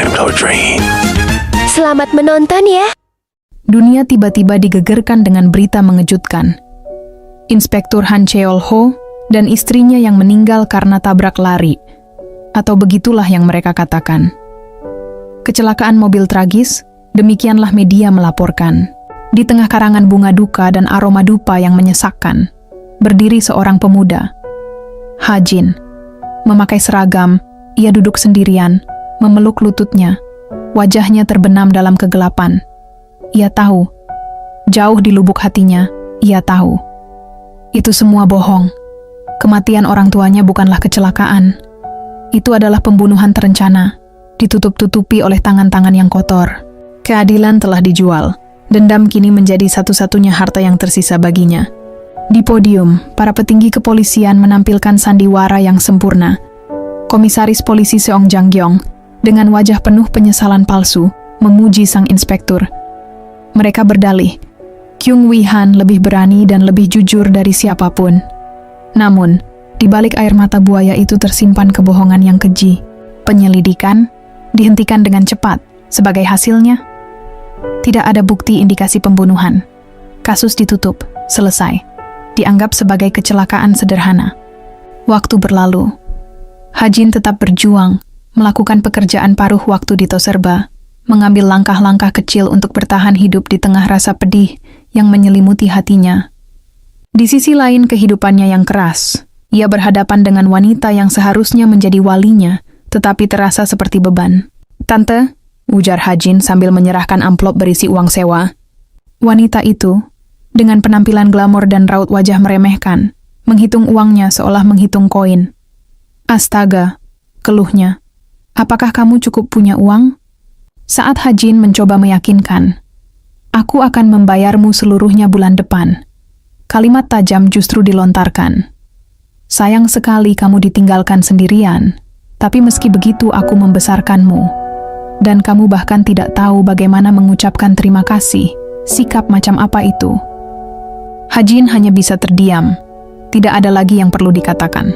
time to dream. Selamat menonton ya. Dunia tiba-tiba digegerkan dengan berita mengejutkan. Inspektur Han Cheol-ho dan istrinya yang meninggal karena tabrak lari. Atau begitulah yang mereka katakan. Kecelakaan mobil tragis, demikianlah media melaporkan. Di tengah karangan bunga duka dan aroma dupa yang menyesakkan, berdiri seorang pemuda. Ha Jin. Memakai seragam, ia duduk sendirian, memeluk lututnya. Wajahnya terbenam dalam kegelapan. Ia tahu, jauh di lubuk hatinya, ia tahu. Itu semua bohong. Kematian orang tuanya bukanlah kecelakaan. Itu adalah pembunuhan terencana, ditutup-tutupi oleh tangan-tangan yang kotor. Keadilan telah dijual. Dendam kini menjadi satu-satunya harta yang tersisa baginya. Di podium, para petinggi kepolisian menampilkan sandiwara yang sempurna. Komisaris polisi Seong Jang-gyong, dengan wajah penuh penyesalan palsu, memuji sang inspektur. Mereka berdalih, Kyung Wi-han lebih berani dan lebih jujur dari siapapun. Namun, di balik air mata buaya itu tersimpan kebohongan yang keji. Penyelidikan dihentikan dengan cepat. Sebagai hasilnya, tidak ada bukti indikasi pembunuhan. Kasus ditutup, selesai. Dianggap sebagai kecelakaan sederhana. Waktu berlalu. Ha Jin tetap berjuang, melakukan pekerjaan paruh waktu di Toserba, mengambil langkah-langkah kecil untuk bertahan hidup di tengah rasa pedih yang menyelimuti hatinya. Di sisi lain kehidupannya yang keras, ia berhadapan dengan wanita yang seharusnya menjadi walinya, tetapi terasa seperti beban. "Tante," ujar Ha Jin sambil menyerahkan amplop berisi uang sewa. Wanita itu, dengan penampilan glamor dan raut wajah meremehkan, menghitung uangnya seolah menghitung koin. "Astaga," keluhnya. "Apakah kamu cukup punya uang?" Saat Ha Jin mencoba meyakinkan, "Aku akan membayarmu seluruhnya bulan depan." Kalimat tajam justru dilontarkan. "Sayang sekali kamu ditinggalkan sendirian, tapi meski begitu aku membesarkanmu. Dan kamu bahkan tidak tahu bagaimana mengucapkan terima kasih. Sikap macam apa itu?" Ha Jin hanya bisa terdiam. Tidak ada lagi yang perlu dikatakan.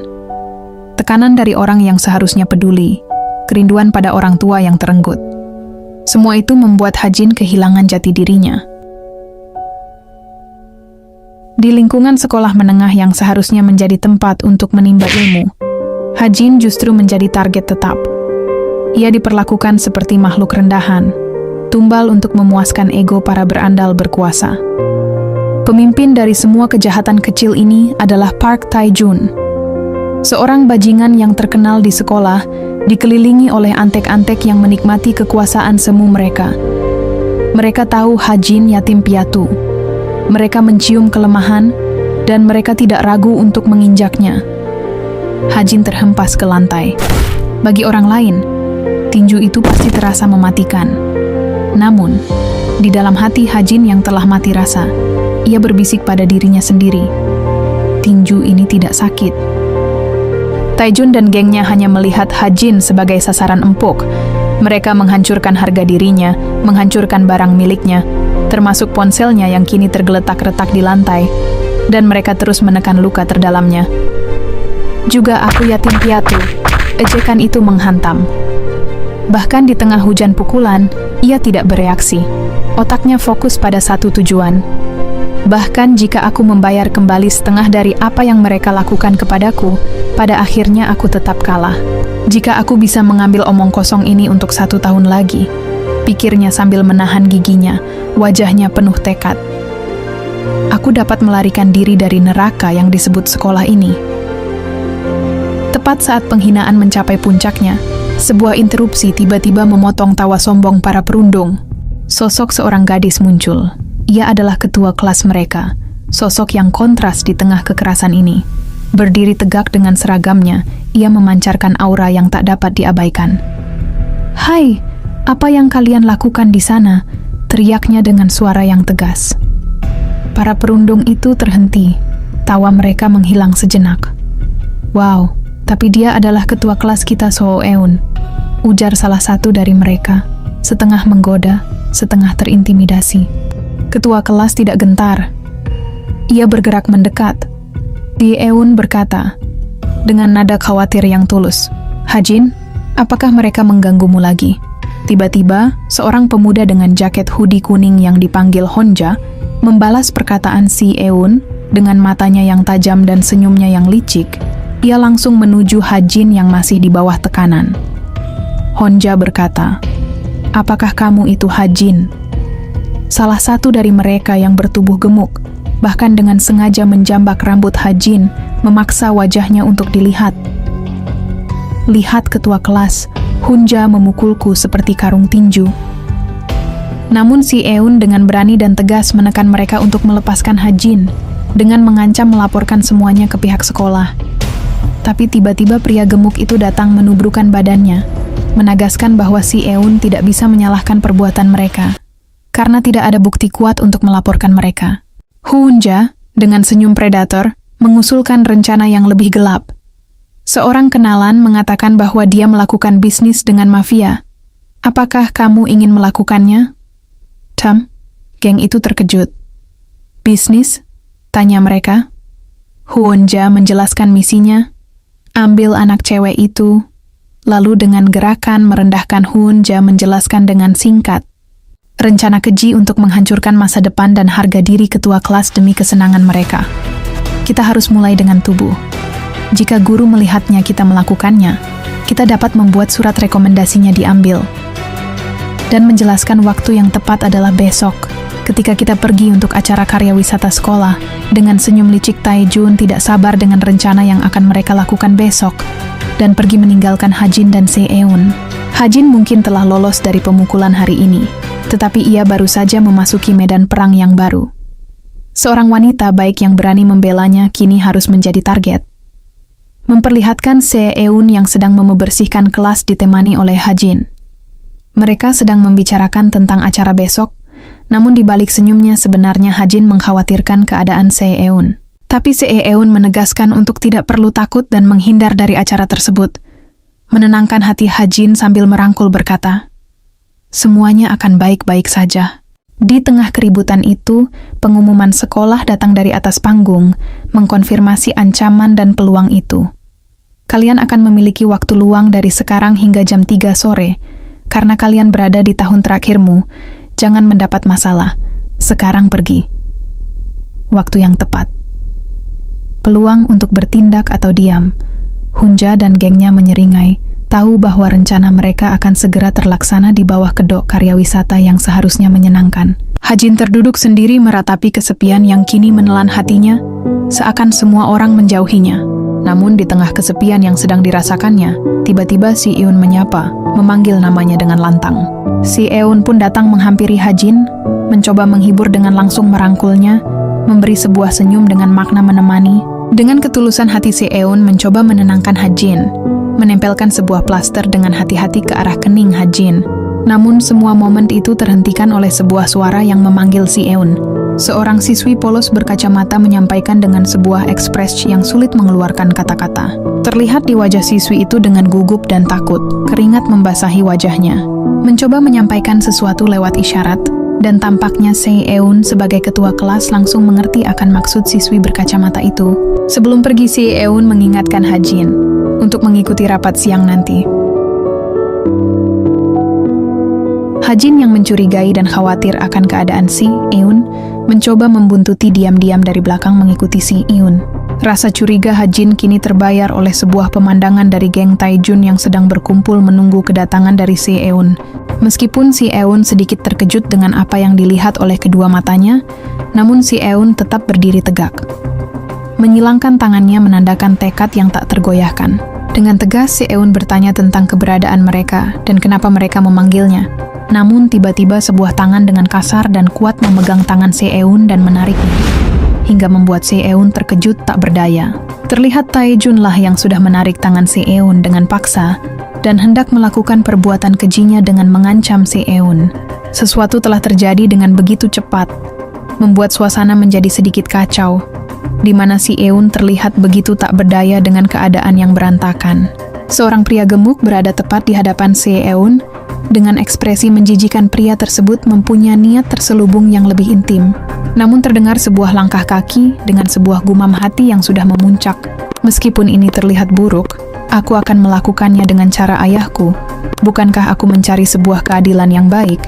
Tekanan dari orang yang seharusnya peduli, kerinduan pada orang tua yang terenggut. Semua itu membuat Ha Jin kehilangan jati dirinya. Di lingkungan sekolah menengah yang seharusnya menjadi tempat untuk menimba ilmu, Ha Jin justru menjadi target tetap. Ia diperlakukan seperti makhluk rendahan, tumbal untuk memuaskan ego para berandal berkuasa. Pemimpin dari semua kejahatan kecil ini adalah Park Tae-jun. Seorang bajingan yang terkenal di sekolah, dikelilingi oleh antek-antek yang menikmati kekuasaan semu mereka. Mereka tahu Ha Jin yatim piatu. Mereka mencium kelemahan, dan mereka tidak ragu untuk menginjaknya. Ha Jin terhempas ke lantai. Bagi orang lain, tinju itu pasti terasa mematikan. Namun, di dalam hati Ha Jin yang telah mati rasa, ia berbisik pada dirinya sendiri, tinju ini tidak sakit. Tae-jun dan gengnya hanya melihat Ha Jin sebagai sasaran empuk. Mereka menghancurkan harga dirinya, menghancurkan barang miliknya, termasuk ponselnya yang kini tergeletak retak di lantai, dan mereka terus menekan luka terdalamnya. "Juga aku yatim piatu," ejekan itu menghantam. Bahkan di tengah hujan pukulan, ia tidak bereaksi. Otaknya fokus pada satu tujuan. "Bahkan jika aku membayar kembali setengah dari apa yang mereka lakukan kepadaku, pada akhirnya aku tetap kalah. Jika aku bisa mengambil omong kosong ini untuk 1 tahun lagi," pikirnya sambil menahan giginya, wajahnya penuh tekad. "Aku dapat melarikan diri dari neraka yang disebut sekolah ini." Tepat saat penghinaan mencapai puncaknya, sebuah interupsi tiba-tiba memotong tawa sombong para perundung. Sosok seorang gadis muncul. Ia adalah ketua kelas mereka, sosok yang kontras di tengah kekerasan ini. Berdiri tegak dengan seragamnya, ia memancarkan aura yang tak dapat diabaikan. "Hai, apa yang kalian lakukan di sana?" teriaknya dengan suara yang tegas. Para perundung itu terhenti, tawa mereka menghilang sejenak. "Wow, tapi dia adalah ketua kelas kita So Eun," ujar salah satu dari mereka, setengah menggoda, setengah terintimidasi. Ketua kelas tidak gentar. Ia bergerak mendekat. Lee Eun berkata, dengan nada khawatir yang tulus, "Ha Jin, apakah mereka mengganggumu lagi?" Tiba-tiba, seorang pemuda dengan jaket hoodie kuning yang dipanggil Honja membalas perkataan si Eun dengan matanya yang tajam dan senyumnya yang licik. Ia langsung menuju Hajin yang masih di bawah tekanan. Honja berkata, "Apakah kamu itu Hajin?" Salah satu dari mereka yang bertubuh gemuk, bahkan dengan sengaja menjambak rambut Hajin, memaksa wajahnya untuk dilihat. "Lihat ketua kelas, Honja memukulku seperti karung tinju." Namun si Eun dengan berani dan tegas menekan mereka untuk melepaskan Hajin, dengan mengancam melaporkan semuanya ke pihak sekolah. Tapi tiba-tiba pria gemuk itu datang menubrukan badannya, menegaskan bahwa si Eun tidak bisa menyalahkan perbuatan mereka, karena tidak ada bukti kuat untuk melaporkan mereka. Honja, dengan senyum predator, mengusulkan rencana yang lebih gelap. Seorang kenalan mengatakan bahwa dia melakukan bisnis dengan mafia. "Apakah kamu ingin melakukannya?" "Tam," geng itu terkejut. "Bisnis?" tanya mereka. Honja menjelaskan misinya. Ambil anak cewek itu, lalu dengan gerakan merendahkan Honja menjelaskan dengan singkat. Rencana keji untuk menghancurkan masa depan dan harga diri ketua kelas demi kesenangan mereka. Kita harus mulai dengan tubuh. Jika guru melihatnya kita melakukannya, kita dapat membuat surat rekomendasinya diambil. Dan menjelaskan waktu yang tepat adalah besok, ketika kita pergi untuk acara karya wisata sekolah. Dengan senyum licik, Taejun tidak sabar dengan rencana yang akan mereka lakukan besok, dan pergi meninggalkan Hajin dan Se-eun. Hajin mungkin telah lolos dari pemukulan hari ini, tetapi ia baru saja memasuki medan perang yang baru. Seorang wanita baik yang berani membelanya kini harus menjadi target. Memperlihatkan Se-eun yang sedang membersihkan kelas ditemani oleh Hajin. Mereka sedang membicarakan tentang acara besok, namun di balik senyumnya sebenarnya Hajin mengkhawatirkan keadaan Se-eun. Tapi Se-eun menegaskan untuk tidak perlu takut dan menghindar dari acara tersebut. Menenangkan hati Hajin sambil merangkul berkata, "Semuanya akan baik-baik saja." Di tengah keributan itu, pengumuman sekolah datang dari atas panggung, mengkonfirmasi ancaman dan peluang itu. Kalian akan memiliki waktu luang dari sekarang hingga jam 3 sore, karena kalian berada di tahun terakhirmu. Jangan mendapat masalah. Sekarang pergi. Waktu yang tepat. Peluang untuk bertindak atau diam. Honja dan gengnya menyeringai, tahu bahwa rencana mereka akan segera terlaksana di bawah kedok karya wisata yang seharusnya menyenangkan. Hajin terduduk sendiri meratapi kesepian yang kini menelan hatinya, seakan semua orang menjauhinya. Namun di tengah kesepian yang sedang dirasakannya, tiba-tiba si Eun menyapa, memanggil namanya dengan lantang. Si Eun pun datang menghampiri Hajin, mencoba menghibur dengan langsung merangkulnya, memberi sebuah senyum dengan makna menemani. Dengan ketulusan hati si Eun mencoba menenangkan Hajin, menempelkan sebuah plaster dengan hati-hati ke arah kening Hajin. Namun semua momen itu terhentikan oleh sebuah suara yang memanggil si Eun. Seorang siswi polos berkacamata menyampaikan dengan sebuah ekspresi yang sulit mengeluarkan kata-kata. Terlihat di wajah siswi itu dengan gugup dan takut, keringat membasahi wajahnya. Mencoba menyampaikan sesuatu lewat isyarat, dan tampaknya Se-eun sebagai ketua kelas langsung mengerti akan maksud siswi berkacamata itu. Sebelum pergi, Se-eun mengingatkan Hajin untuk mengikuti rapat siang nanti. Hajin yang mencurigai dan khawatir akan keadaan si Eun mencoba membuntuti diam-diam dari belakang mengikuti si Eun. Rasa curiga Hajin kini terbayar oleh sebuah pemandangan dari geng Taejun yang sedang berkumpul menunggu kedatangan dari si Eun. Meskipun si Eun sedikit terkejut dengan apa yang dilihat oleh kedua matanya, namun si Eun tetap berdiri tegak. Menyilangkan tangannya menandakan tekad yang tak tergoyahkan. Dengan tegas si Eun bertanya tentang keberadaan mereka dan kenapa mereka memanggilnya. Namun tiba-tiba sebuah tangan dengan kasar dan kuat memegang tangan Se-eun dan menariknya, hingga membuat Se-eun terkejut tak berdaya. Terlihat Taejun lah yang sudah menarik tangan Se-eun dengan paksa dan hendak melakukan perbuatan kejinya dengan mengancam Se-eun. Sesuatu telah terjadi dengan begitu cepat, membuat suasana menjadi sedikit kacau, di mana Se-eun terlihat begitu tak berdaya dengan keadaan yang berantakan. Seorang pria gemuk berada tepat di hadapan Se-eun. Dengan ekspresi menjijikan, pria tersebut mempunyai niat terselubung yang lebih intim. Namun terdengar sebuah langkah kaki dengan sebuah gumam hati yang sudah memuncak. Meskipun ini terlihat buruk, Aku akan melakukannya dengan cara ayahku. Bukankah aku mencari sebuah keadilan yang baik?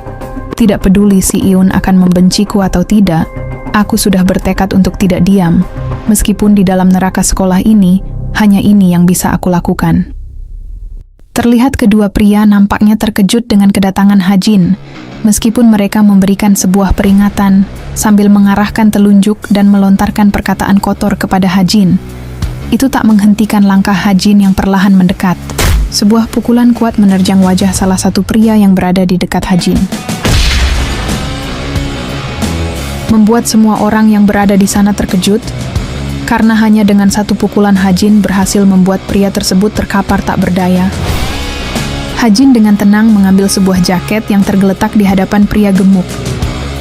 Tidak peduli si Iun akan membenciku atau tidak, aku sudah bertekad untuk tidak diam. Meskipun di dalam neraka sekolah ini, hanya ini yang bisa aku lakukan. Terlihat kedua pria nampaknya terkejut dengan kedatangan Hajin, meskipun mereka memberikan sebuah peringatan sambil mengarahkan telunjuk dan melontarkan perkataan kotor kepada Hajin. Itu tak menghentikan langkah Hajin yang perlahan mendekat. Sebuah pukulan kuat menerjang wajah salah satu pria yang berada di dekat Hajin, membuat semua orang yang berada di sana terkejut, karena hanya dengan satu pukulan Hajin berhasil membuat pria tersebut terkapar tak berdaya. Hajin dengan tenang mengambil sebuah jaket yang tergeletak di hadapan pria gemuk.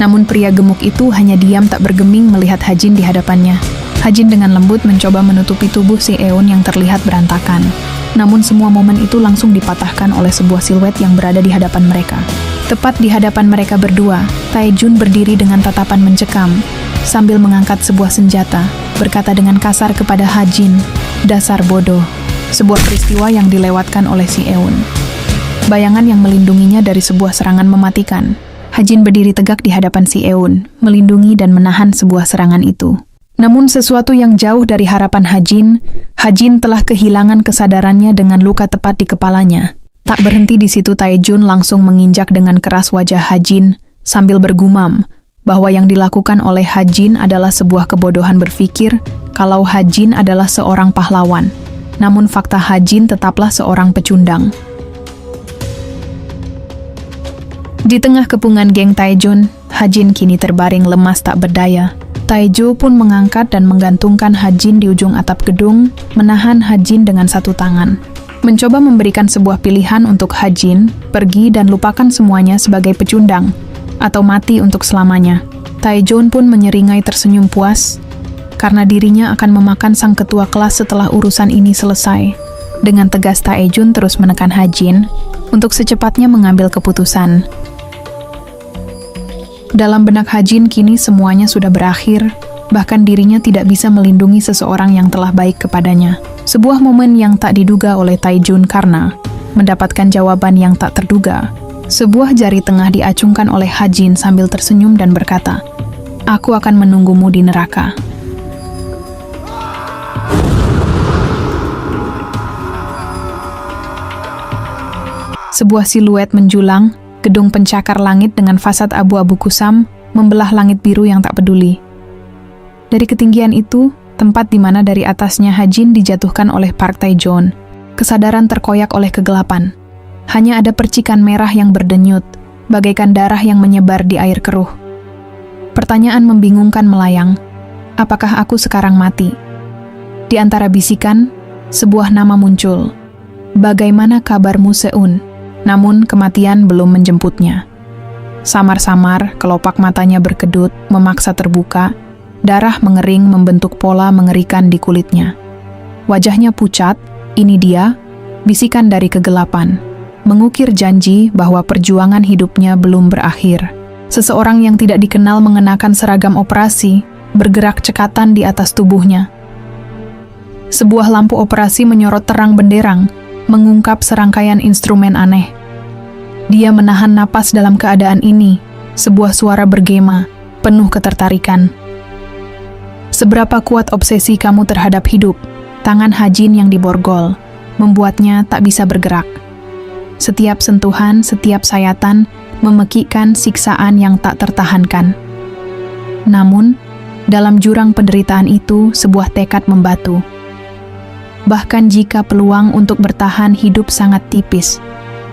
Namun pria gemuk itu hanya diam tak bergeming melihat Hajin di hadapannya. Hajin dengan lembut mencoba menutupi tubuh si Eun yang terlihat berantakan. Namun semua momen itu langsung dipatahkan oleh sebuah siluet yang berada di hadapan mereka. Tepat di hadapan mereka berdua, Taejun berdiri dengan tatapan mencekam, sambil mengangkat sebuah senjata, berkata dengan kasar kepada Hajin, "Dasar bodoh." Sebuah peristiwa yang dilewatkan oleh si Eun. Bayangan yang melindunginya dari sebuah serangan mematikan. Hajin berdiri tegak di hadapan si Eun, melindungi dan menahan sebuah serangan itu. Namun sesuatu yang jauh dari harapan Hajin telah kehilangan kesadarannya dengan luka tepat di kepalanya. Tak berhenti di situ, Taejun langsung menginjak dengan keras wajah Hajin sambil bergumam bahwa yang dilakukan oleh Hajin adalah sebuah kebodohan berpikir kalau Hajin adalah seorang pahlawan. Namun fakta Hajin tetaplah seorang pecundang. Di tengah kepungan geng Taejun, Hajin kini terbaring lemas tak berdaya. Taejo pun mengangkat dan menggantungkan Hajin di ujung atap gedung, menahan Hajin dengan satu tangan. Mencoba memberikan sebuah pilihan untuk Hajin, pergi dan lupakan semuanya sebagai pecundang, atau mati untuk selamanya. Taejon pun menyeringai tersenyum puas, karena dirinya akan memakan sang ketua kelas setelah urusan ini selesai. Dengan tegas Taejun terus menekan Hajin, untuk secepatnya mengambil keputusan. Dalam benak Hajin kini semuanya sudah berakhir, bahkan dirinya tidak bisa melindungi seseorang yang telah baik kepadanya. Sebuah momen yang tak diduga oleh Taejun karena mendapatkan jawaban yang tak terduga. Sebuah jari tengah diacungkan oleh Hajin sambil tersenyum dan berkata, "Aku akan menunggumu di neraka." Sebuah siluet menjulang, gedung pencakar langit dengan fasad abu-abu kusam, membelah langit biru yang tak peduli. Dari ketinggian itu, tempat di mana dari atasnya Hajin dijatuhkan oleh Park Taejon, kesadaran terkoyak oleh kegelapan. Hanya ada percikan merah yang berdenyut, bagaikan darah yang menyebar di air keruh. Pertanyaan membingungkan melayang, apakah aku sekarang mati? Di antara bisikan, sebuah nama muncul. Bagaimana kabarmu, Seun? Namun kematian belum menjemputnya. Samar-samar, kelopak matanya berkedut, memaksa terbuka, darah mengering membentuk pola mengerikan di kulitnya. Wajahnya pucat, ini dia, bisikan dari kegelapan, mengukir janji bahwa perjuangan hidupnya belum berakhir. Seseorang yang tidak dikenal mengenakan seragam operasi, bergerak cekatan di atas tubuhnya. Sebuah lampu operasi menyorot terang benderang, mengungkap serangkaian instrumen aneh. Dia menahan napas dalam keadaan ini, sebuah suara bergema, penuh ketertarikan. Seberapa kuat obsesi kamu terhadap hidup? Tangan Hajin yang diborgol, membuatnya tak bisa bergerak. Setiap sentuhan, setiap sayatan, memekikkan siksaan yang tak tertahankan. Namun, dalam jurang penderitaan itu, sebuah tekad membatu. Bahkan jika peluang untuk bertahan hidup sangat tipis,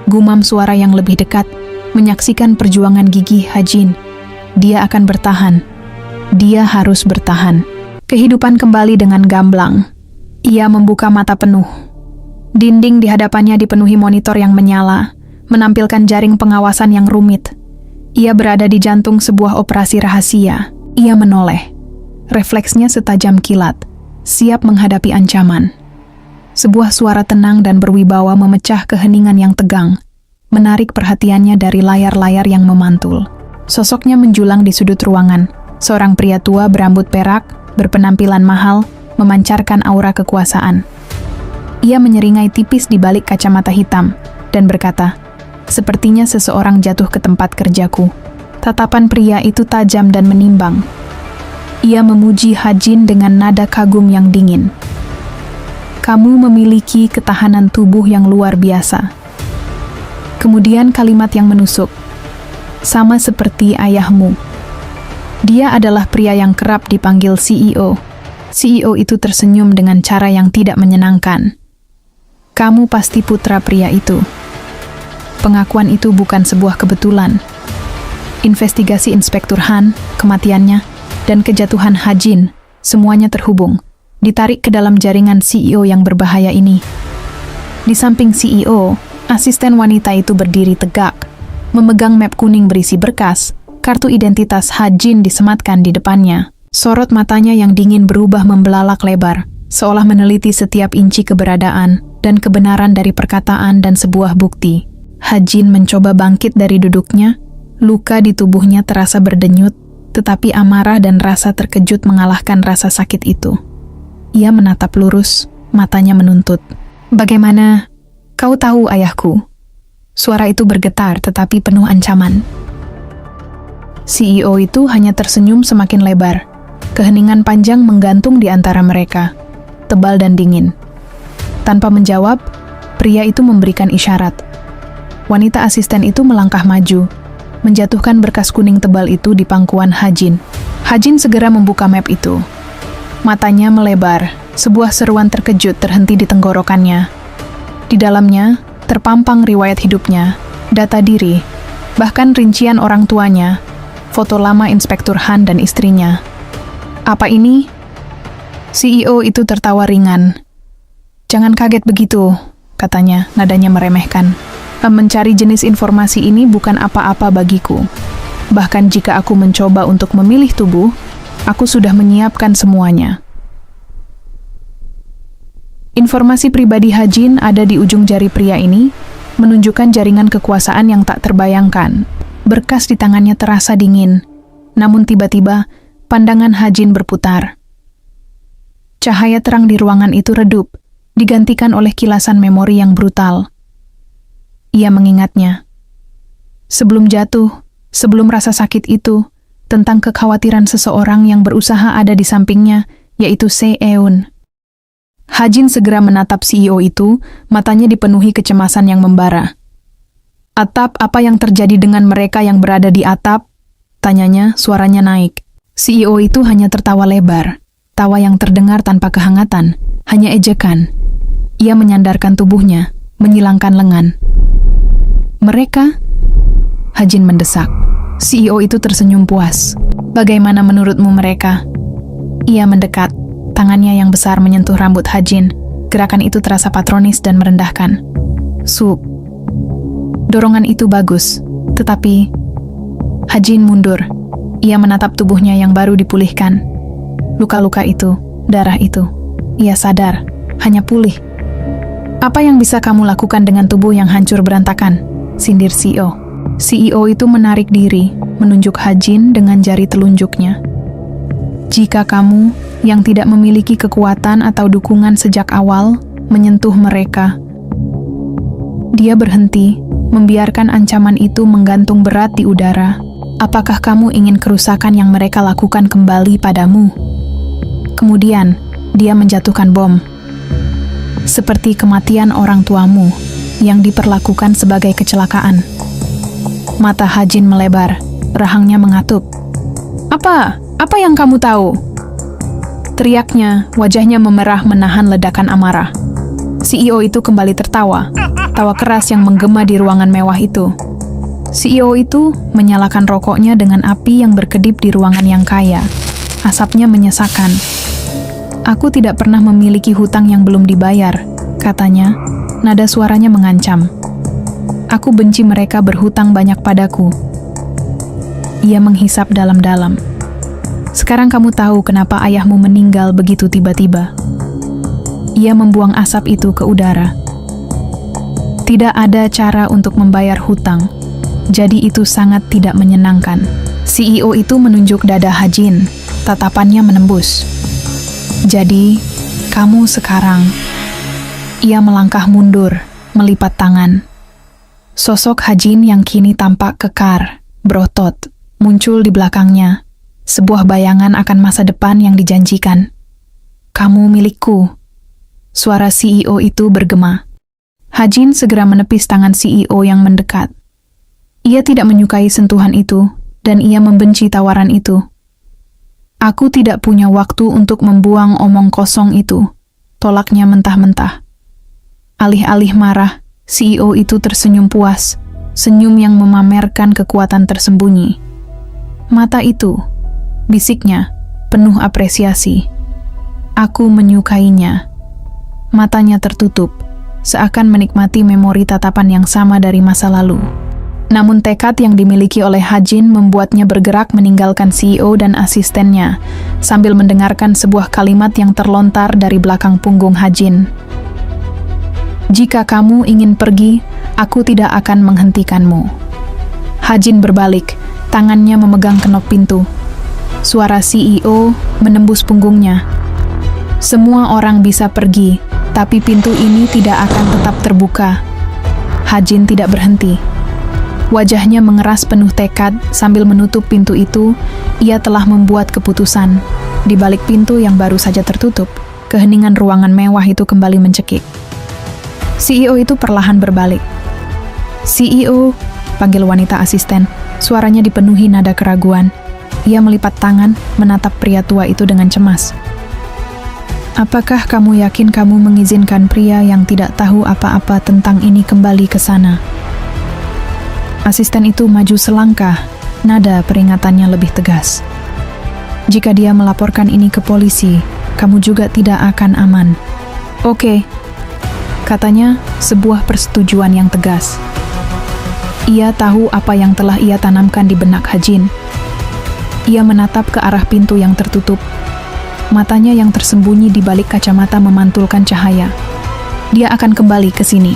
gumam suara yang lebih dekat, menyaksikan perjuangan gigih Hajin. Dia akan bertahan. Dia harus bertahan. Kehidupan kembali dengan gamblang. Ia membuka mata penuh. Dinding di hadapannya dipenuhi monitor yang menyala, menampilkan jaring pengawasan yang rumit. Ia berada di jantung sebuah operasi rahasia. Ia menoleh. Refleksnya setajam kilat, siap menghadapi ancaman. Sebuah suara tenang dan berwibawa memecah keheningan yang tegang, menarik perhatiannya dari layar-layar yang memantul. Sosoknya menjulang di sudut ruangan, seorang pria tua berambut perak, berpenampilan mahal, memancarkan aura kekuasaan. Ia menyeringai tipis di balik kacamata hitam dan berkata, "Sepertinya seseorang jatuh ke tempat kerjaku." Tatapan pria itu tajam dan menimbang. Ia memuji Hajin dengan nada kagum yang dingin. "Kamu memiliki ketahanan tubuh yang luar biasa." Kemudian kalimat yang menusuk, "Sama seperti ayahmu." Dia adalah pria yang kerap dipanggil CEO. CEO itu tersenyum dengan cara yang tidak menyenangkan. "Kamu pasti putra pria itu." Pengakuan itu bukan sebuah kebetulan. Investigasi Inspektur Han, kematiannya, dan kejatuhan Hajin, semuanya terhubung, ditarik ke dalam jaringan CEO yang berbahaya ini. Di samping CEO, asisten wanita itu berdiri tegak, memegang map kuning berisi berkas. Kartu identitas Hajin disematkan di depannya. Sorot matanya yang dingin berubah membelalak lebar, seolah meneliti setiap inci keberadaan dan kebenaran dari perkataan dan sebuah bukti. Hajin mencoba bangkit dari duduknya. Luka di tubuhnya terasa berdenyut, tetapi amarah dan rasa terkejut mengalahkan rasa sakit itu. Ia menatap lurus, matanya menuntut. "Bagaimana? Kau tahu ayahku?" Suara itu bergetar tetapi penuh ancaman. CEO itu hanya tersenyum semakin lebar. Keheningan panjang menggantung di antara mereka, tebal dan dingin. Tanpa menjawab, pria itu memberikan isyarat. Wanita asisten itu melangkah maju, menjatuhkan berkas kuning tebal itu di pangkuan Hajin. Hajin segera membuka map itu. Matanya melebar, sebuah seruan terkejut terhenti di tenggorokannya. Di dalamnya, terpampang riwayat hidupnya, data diri, bahkan rincian orang tuanya, foto lama Inspektur Han dan istrinya. "Apa ini?" CEO itu tertawa ringan. "Jangan kaget begitu," katanya, nadanya meremehkan. "Mencari jenis informasi ini bukan apa-apa bagiku. Bahkan jika aku mencoba untuk memilih tubuh, aku sudah menyiapkan semuanya." Informasi pribadi Hajin ada di ujung jari pria ini, menunjukkan jaringan kekuasaan yang tak terbayangkan. Berkas di tangannya terasa dingin, namun tiba-tiba pandangan Hajin berputar. Cahaya terang di ruangan itu redup, digantikan oleh kilasan memori yang brutal. Ia mengingatnya. Sebelum jatuh, sebelum rasa sakit itu, tentang kekhawatiran seseorang yang berusaha ada di sampingnya, yaitu Se-eun. Hajin segera menatap CEO itu, matanya dipenuhi kecemasan yang membara. "Atap, apa yang terjadi dengan mereka yang berada di atap?" tanyanya, suaranya naik. CEO itu hanya tertawa lebar, tawa yang terdengar tanpa kehangatan, hanya ejekan. Ia menyandarkan tubuhnya, menyilangkan lengan. "Mereka?" Hajin mendesak. CEO itu tersenyum puas. "Bagaimana menurutmu mereka?" Ia mendekat, tangannya yang besar menyentuh rambut Hajin. Gerakan itu terasa patronis dan merendahkan. Dorongan itu bagus, tetapi Hajin mundur. Ia menatap tubuhnya yang baru dipulihkan. Luka-luka itu, darah itu, ia sadar, hanya pulih. "Apa yang bisa kamu lakukan dengan tubuh yang hancur berantakan?" sindir CEO. CEO itu menarik diri, menunjuk Hajin dengan jari telunjuknya. "Jika kamu, yang tidak memiliki kekuatan atau dukungan sejak awal, menyentuh mereka." Dia berhenti, membiarkan ancaman itu menggantung berat di udara. "Apakah kamu ingin kerusakan yang mereka lakukan kembali padamu?" Kemudian, dia menjatuhkan bom. "Seperti kematian orang tuamu, yang diperlakukan sebagai kecelakaan." Mata Hajin melebar, rahangnya mengatup. Apa yang kamu tahu?" Teriaknya, wajahnya memerah menahan ledakan amarah. CEO itu kembali tertawa, tawa keras yang menggema di ruangan mewah itu. CEO itu menyalakan rokoknya dengan api yang berkedip di ruangan yang kaya. Asapnya menyesakan. "Aku tidak pernah memiliki hutang yang belum dibayar," katanya, nada suaranya mengancam. "Aku benci mereka berhutang banyak padaku." Ia menghisap dalam-dalam. "Sekarang kamu tahu kenapa ayahmu meninggal begitu tiba-tiba." Ia membuang asap itu ke udara. "Tidak ada cara untuk membayar hutang, jadi itu sangat tidak menyenangkan." CEO itu menunjuk dada Hajin, tatapannya menembus. "Jadi, kamu sekarang..." Ia melangkah mundur, melipat tangan. Sosok Hajin yang kini tampak kekar, berotot, muncul di belakangnya. Sebuah bayangan akan masa depan yang dijanjikan. "Kamu milikku." Suara CEO itu bergema. Hajin segera menepis tangan CEO yang mendekat. Ia tidak menyukai sentuhan itu, dan ia membenci tawaran itu. "Aku tidak punya waktu untuk membuang omong kosong itu," tolaknya mentah-mentah. Alih-alih marah, CEO itu tersenyum puas, senyum yang memamerkan kekuatan tersembunyi. "Mata itu," bisiknya, penuh apresiasi. "Aku menyukainya." Matanya tertutup, seakan menikmati memori tatapan yang sama dari masa lalu. Namun tekad yang dimiliki oleh Hajin membuatnya bergerak meninggalkan CEO dan asistennya, sambil mendengarkan sebuah kalimat yang terlontar dari belakang punggung Hajin. "Jika kamu ingin pergi, aku tidak akan menghentikanmu." Hajin berbalik, tangannya memegang kenop pintu. Suara CEO menembus punggungnya. "Semua orang bisa pergi, tapi pintu ini tidak akan tetap terbuka." Hajin tidak berhenti. Wajahnya mengeras penuh tekad sambil menutup pintu itu. Ia telah membuat keputusan. Di balik pintu yang baru saja tertutup, keheningan ruangan mewah itu kembali mencekik. CEO itu perlahan berbalik. "CEO," panggil wanita asisten. Suaranya dipenuhi nada keraguan. Ia melipat tangan, menatap pria tua itu dengan cemas. "Apakah kamu yakin kamu mengizinkan pria yang tidak tahu apa-apa tentang ini kembali ke sana?" Asisten itu maju selangkah, nada peringatannya lebih tegas. "Jika dia melaporkan ini ke polisi, kamu juga tidak akan aman." "Oke," katanya, sebuah persetujuan yang tegas. Ia tahu apa yang telah ia tanamkan di benak Hajin. Ia menatap ke arah pintu yang tertutup. Matanya yang tersembunyi di balik kacamata memantulkan cahaya. Dia akan kembali ke sini.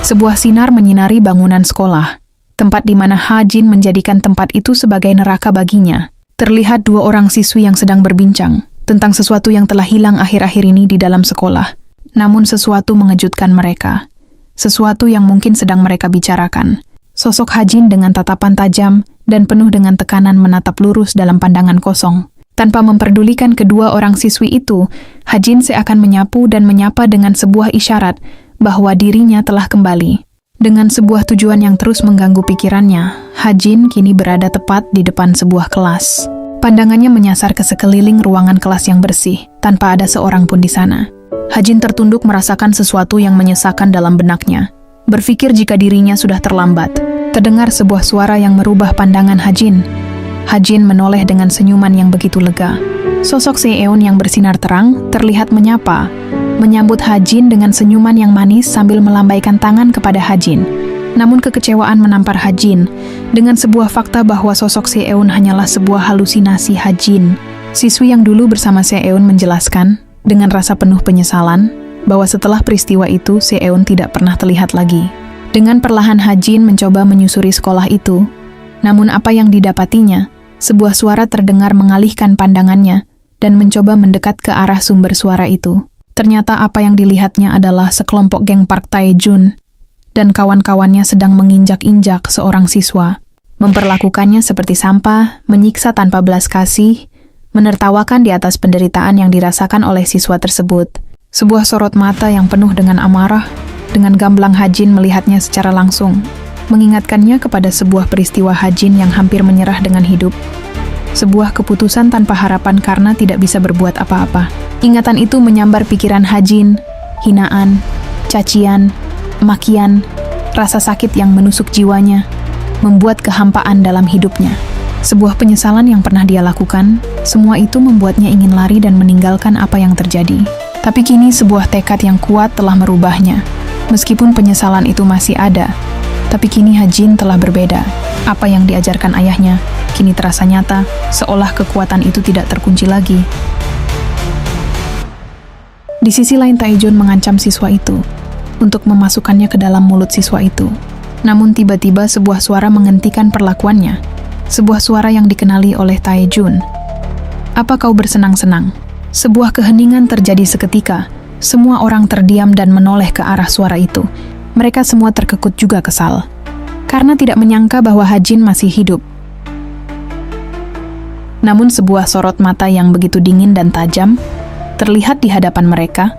Sebuah sinar menyinari bangunan sekolah, tempat di mana Hajin menjadikan tempat itu sebagai neraka baginya. Terlihat dua orang siswi yang sedang berbincang tentang sesuatu yang telah hilang akhir-akhir ini di dalam sekolah. Namun sesuatu mengejutkan mereka. Sesuatu yang mungkin sedang mereka bicarakan. Sosok Hajin dengan tatapan tajam dan penuh dengan tekanan menatap lurus dalam pandangan kosong. Tanpa memperdulikan kedua orang siswi itu, Hajin seakan menyapu dan menyapa dengan sebuah isyarat bahwa dirinya telah kembali. Dengan sebuah tujuan yang terus mengganggu pikirannya, Hajin kini berada tepat di depan sebuah kelas. Pandangannya menyasar ke sekeliling ruangan kelas yang bersih, tanpa ada seorang pun di sana. Hajin tertunduk merasakan sesuatu yang menyesakan dalam benaknya. Berpikir jika dirinya sudah terlambat. Terdengar sebuah suara yang merubah pandangan Hajin. Hajin menoleh dengan senyuman yang begitu lega. Sosok Seeun yang bersinar terang terlihat menyambut Hajin dengan senyuman yang manis sambil melambaikan tangan kepada Hajin. Namun kekecewaan menampar Hajin dengan sebuah fakta bahwa sosok Seeun hanyalah sebuah halusinasi Hajin. Siswi yang dulu bersama Seeun menjelaskan dengan rasa penuh penyesalan bahwa setelah peristiwa itu Seeun tidak pernah terlihat lagi. Dengan perlahan Hajin mencoba menyusuri sekolah itu, namun apa yang didapatinya, sebuah suara terdengar mengalihkan pandangannya dan mencoba mendekat ke arah sumber suara itu. Ternyata apa yang dilihatnya adalah sekelompok geng Park Tae-jun dan kawan-kawannya sedang menginjak-injak seorang siswa, memperlakukannya seperti sampah, menyiksa tanpa belas kasih, menertawakan di atas penderitaan yang dirasakan oleh siswa tersebut. Sebuah sorot mata yang penuh dengan amarah, dengan gamblang Hajin melihatnya secara langsung, mengingatkannya kepada sebuah peristiwa Hajin yang hampir menyerah dengan hidup. Sebuah keputusan tanpa harapan karena tidak bisa berbuat apa-apa. Ingatan itu menyambar pikiran Hajin, hinaan, cacian, makian, rasa sakit yang menusuk jiwanya, membuat kehampaan dalam hidupnya. Sebuah penyesalan yang pernah dia lakukan, semua itu membuatnya ingin lari dan meninggalkan apa yang terjadi. Tapi kini sebuah tekad yang kuat telah merubahnya. Meskipun penyesalan itu masih ada, tapi kini Hajin telah berbeda. Apa yang diajarkan ayahnya kini terasa nyata, seolah kekuatan itu tidak terkunci lagi. Di sisi lain, Tae-jun mengancam siswa itu untuk memasukkannya ke dalam mulut siswa itu. Namun tiba-tiba sebuah suara menghentikan perlakuannya. Sebuah suara yang dikenali oleh Tae-jun. "Apa kau bersenang-senang?" Sebuah keheningan terjadi seketika, Semua orang terdiam dan menoleh ke arah suara itu. Mereka semua terkekut juga kesal, karena tidak menyangka bahwa Hajin masih hidup. Namun sebuah sorot mata yang begitu dingin dan tajam terlihat di hadapan mereka,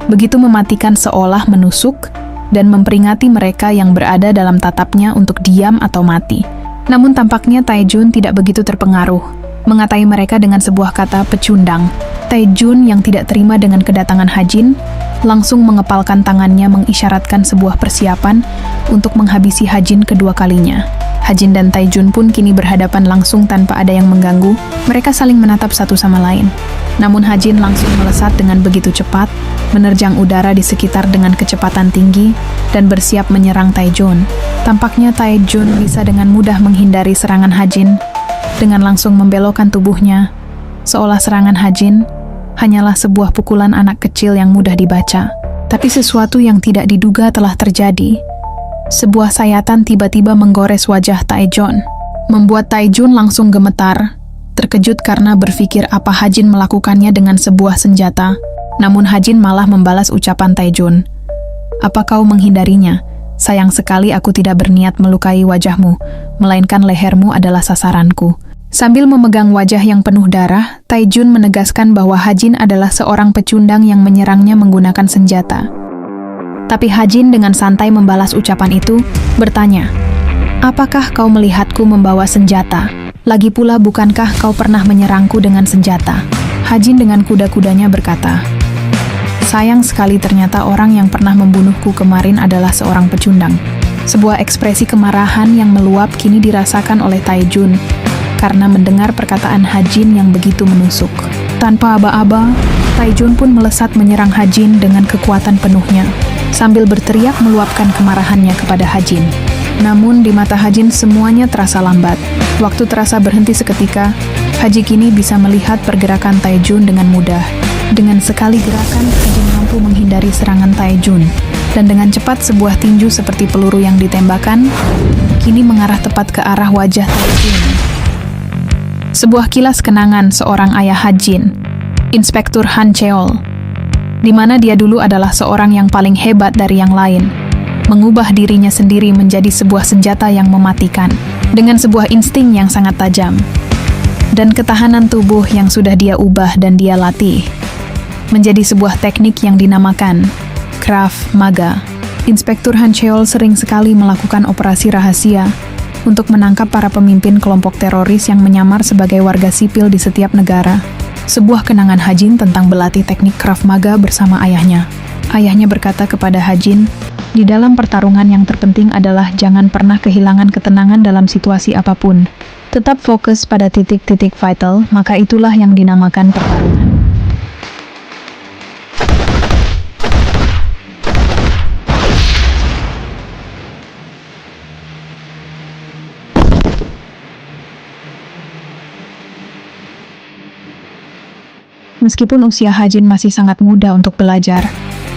begitu mematikan seolah menusuk dan memperingati mereka yang berada dalam tatapnya untuk diam atau mati. Namun tampaknya Taejun tidak begitu terpengaruh, mengatai mereka dengan sebuah kata pecundang. Taejun yang tidak terima dengan kedatangan Hajin langsung mengepalkan tangannya mengisyaratkan sebuah persiapan untuk menghabisi Hajin kedua kalinya. Hajin dan Taejun pun kini berhadapan langsung tanpa ada yang mengganggu. Mereka saling menatap satu sama lain. Namun Hajin langsung melesat dengan begitu cepat, menerjang udara di sekitar dengan kecepatan tinggi, dan bersiap menyerang Taejun. Tampaknya Taejun bisa dengan mudah menghindari serangan Hajin dengan langsung membelokkan tubuhnya, seolah serangan Hajin hanyalah sebuah pukulan anak kecil yang mudah dibaca. Tapi sesuatu yang tidak diduga telah terjadi. Sebuah sayatan tiba-tiba menggores wajah Taejun, membuat Taejun langsung gemetar, terkejut karena berpikir apa Hajin melakukannya dengan sebuah senjata. Namun Hajin malah membalas ucapan Taejun. "Apa kau menghindarinya? Sayang sekali aku tidak berniat melukai wajahmu, melainkan lehermu adalah sasaranku." Sambil memegang wajah yang penuh darah, Taejun menegaskan bahwa Hajin adalah seorang pecundang yang menyerangnya menggunakan senjata. Tapi Hajin dengan santai membalas ucapan itu, bertanya, "Apakah kau melihatku membawa senjata? Lagi pula bukankah kau pernah menyerangku dengan senjata?" Hajin dengan kuda-kudanya berkata, "Sayang sekali ternyata orang yang pernah membunuhku kemarin adalah seorang pecundang." Sebuah ekspresi kemarahan yang meluap kini dirasakan oleh Taejun karena mendengar perkataan Hajin yang begitu menusuk. Tanpa aba-aba, Taejun pun melesat menyerang Hajin dengan kekuatan penuhnya, sambil berteriak meluapkan kemarahannya kepada Hajin. Namun di mata Hajin semuanya terasa lambat. Waktu terasa berhenti seketika. Hajin kini bisa melihat pergerakan Taejun dengan mudah. Dengan sekali gerakan, Hajin mampu menghindari serangan Taejun. Dan dengan cepat sebuah tinju seperti peluru yang ditembakkan, kini mengarah tepat ke arah wajah Taejun. Sebuah kilas kenangan seorang ayah Hajin, Inspektur Han Cheol, di mana dia dulu adalah seorang yang paling hebat dari yang lain, mengubah dirinya sendiri menjadi sebuah senjata yang mematikan, dengan sebuah insting yang sangat tajam, dan ketahanan tubuh yang sudah dia ubah dan dia latih, menjadi sebuah teknik yang dinamakan Krav Maga. Inspektur Han Cheol sering sekali melakukan operasi rahasia untuk menangkap para pemimpin kelompok teroris yang menyamar sebagai warga sipil di setiap negara. Sebuah kenangan Hajin tentang berlatih teknik Krav Maga bersama ayahnya. Ayahnya berkata kepada Hajin, "Di dalam pertarungan yang terpenting adalah jangan pernah kehilangan ketenangan dalam situasi apapun. Tetap fokus pada titik-titik vital, maka itulah yang dinamakan pertarungan." Meskipun usia Hajin masih sangat muda untuk belajar,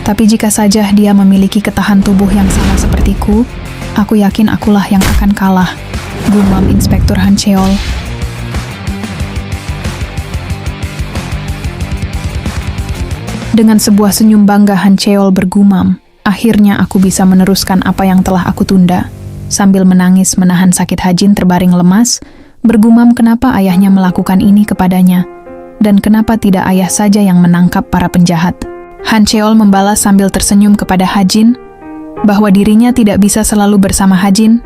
tapi jika saja dia memiliki ketahanan tubuh yang sama sepertiku, aku yakin akulah yang akan kalah, gumam Inspektur Han Cheol. Dengan sebuah senyum bangga Han Cheol bergumam, "Akhirnya aku bisa meneruskan apa yang telah aku tunda." Sambil menangis menahan sakit Hajin terbaring lemas, bergumam kenapa ayahnya melakukan ini kepadanya. Dan kenapa tidak ayah saja yang menangkap para penjahat? Han Cheol membalas sambil tersenyum kepada Hajin, bahwa dirinya tidak bisa selalu bersama Hajin,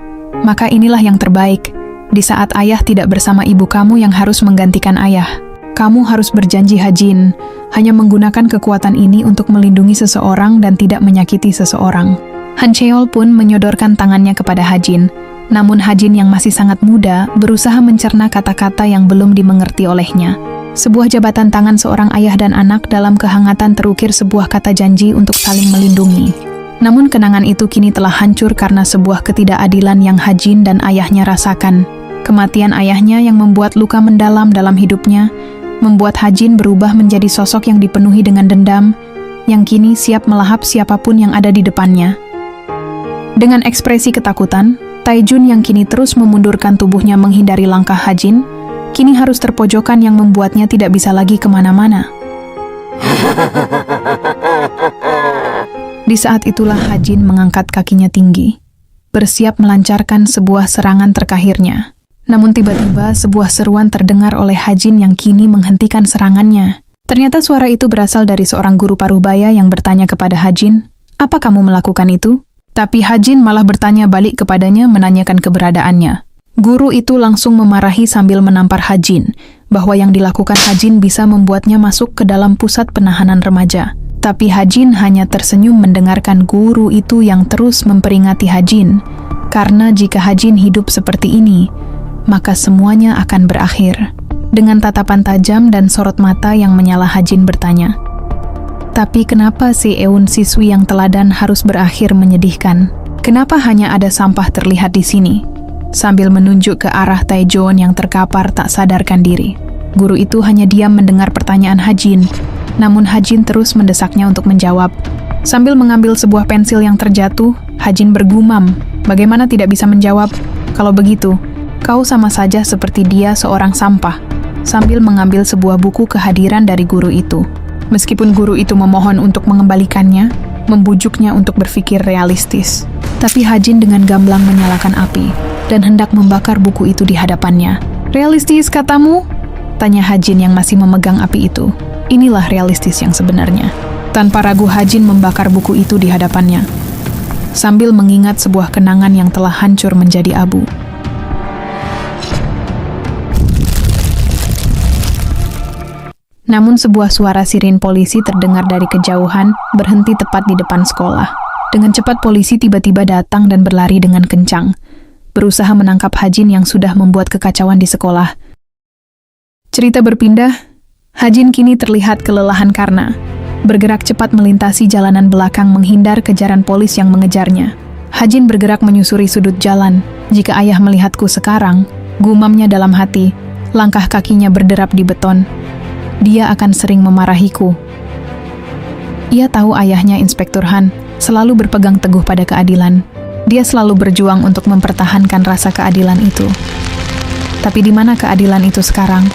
maka inilah yang terbaik. Di saat ayah tidak bersama ibu kamu yang harus menggantikan ayah. Kamu harus berjanji Hajin, hanya menggunakan kekuatan ini untuk melindungi seseorang dan tidak menyakiti seseorang. Han Cheol pun menyodorkan tangannya kepada Hajin, namun Hajin yang masih sangat muda berusaha mencerna kata-kata yang belum dimengerti olehnya. Sebuah jabatan tangan seorang ayah dan anak dalam kehangatan terukir sebuah kata janji untuk saling melindungi. Namun kenangan itu kini telah hancur karena sebuah ketidakadilan yang Hajin dan ayahnya rasakan. Kematian ayahnya yang membuat luka mendalam dalam hidupnya, membuat Hajin berubah menjadi sosok yang dipenuhi dengan dendam, yang kini siap melahap siapapun yang ada di depannya. Dengan ekspresi ketakutan, Taejun yang kini terus memundurkan tubuhnya menghindari langkah Hajin, kini harus terpojokan yang membuatnya tidak bisa lagi kemana-mana. Di saat itulah Hajin mengangkat kakinya tinggi, bersiap melancarkan sebuah serangan terkahirnya. Namun tiba-tiba sebuah seruan terdengar oleh Hajin yang kini menghentikan serangannya. Ternyata suara itu berasal dari seorang guru paruhbaya yang bertanya kepada Hajin, "Apa kamu melakukan itu?" Tapi Hajin malah bertanya balik kepadanya menanyakan keberadaannya. Guru itu langsung memarahi sambil menampar Hajin, bahwa yang dilakukan Hajin bisa membuatnya masuk ke dalam pusat penahanan remaja. Tapi Hajin hanya tersenyum mendengarkan guru itu yang terus memperingati Hajin, karena jika Hajin hidup seperti ini, maka semuanya akan berakhir. Dengan tatapan tajam dan sorot mata yang menyala, Hajin bertanya, "Tapi kenapa si Eun siswi yang teladan harus berakhir menyedihkan? Kenapa hanya ada sampah terlihat di sini?" Sambil menunjuk ke arah Taejoon yang terkapar tak sadarkan diri. Guru itu hanya diam mendengar pertanyaan Hajin, namun Hajin terus mendesaknya untuk menjawab. Sambil mengambil sebuah pensil yang terjatuh, Hajin bergumam, "Bagaimana tidak bisa menjawab? Kalau begitu, kau sama saja seperti dia seorang sampah." Sambil mengambil sebuah buku kehadiran dari guru itu. Meskipun guru itu memohon untuk mengembalikannya, membujuknya untuk berpikir realistis. Tapi Hajin dengan gamblang menyalakan api dan hendak membakar buku itu di hadapannya. "Realistis katamu?" tanya Hajin yang masih memegang api itu. Inilah realistis yang sebenarnya. Tanpa ragu Hajin membakar buku itu di hadapannya, sambil mengingat sebuah kenangan yang telah hancur menjadi abu. Namun sebuah suara sirin polisi terdengar dari kejauhan, berhenti tepat di depan sekolah. Dengan cepat polisi tiba-tiba datang dan berlari dengan kencang, berusaha menangkap Hajin yang sudah membuat kekacauan di sekolah. Cerita berpindah, Hajin kini terlihat kelelahan karena bergerak cepat melintasi jalanan belakang menghindar kejaran polis yang mengejarnya. Hajin bergerak menyusuri sudut jalan. "Jika ayah melihatku sekarang," gumamnya dalam hati, langkah kakinya berderap di beton. "Dia akan sering memarahiku." Ia tahu ayahnya Inspektur Han selalu berpegang teguh pada keadilan. Dia selalu berjuang untuk mempertahankan rasa keadilan itu. Tapi di mana keadilan itu sekarang?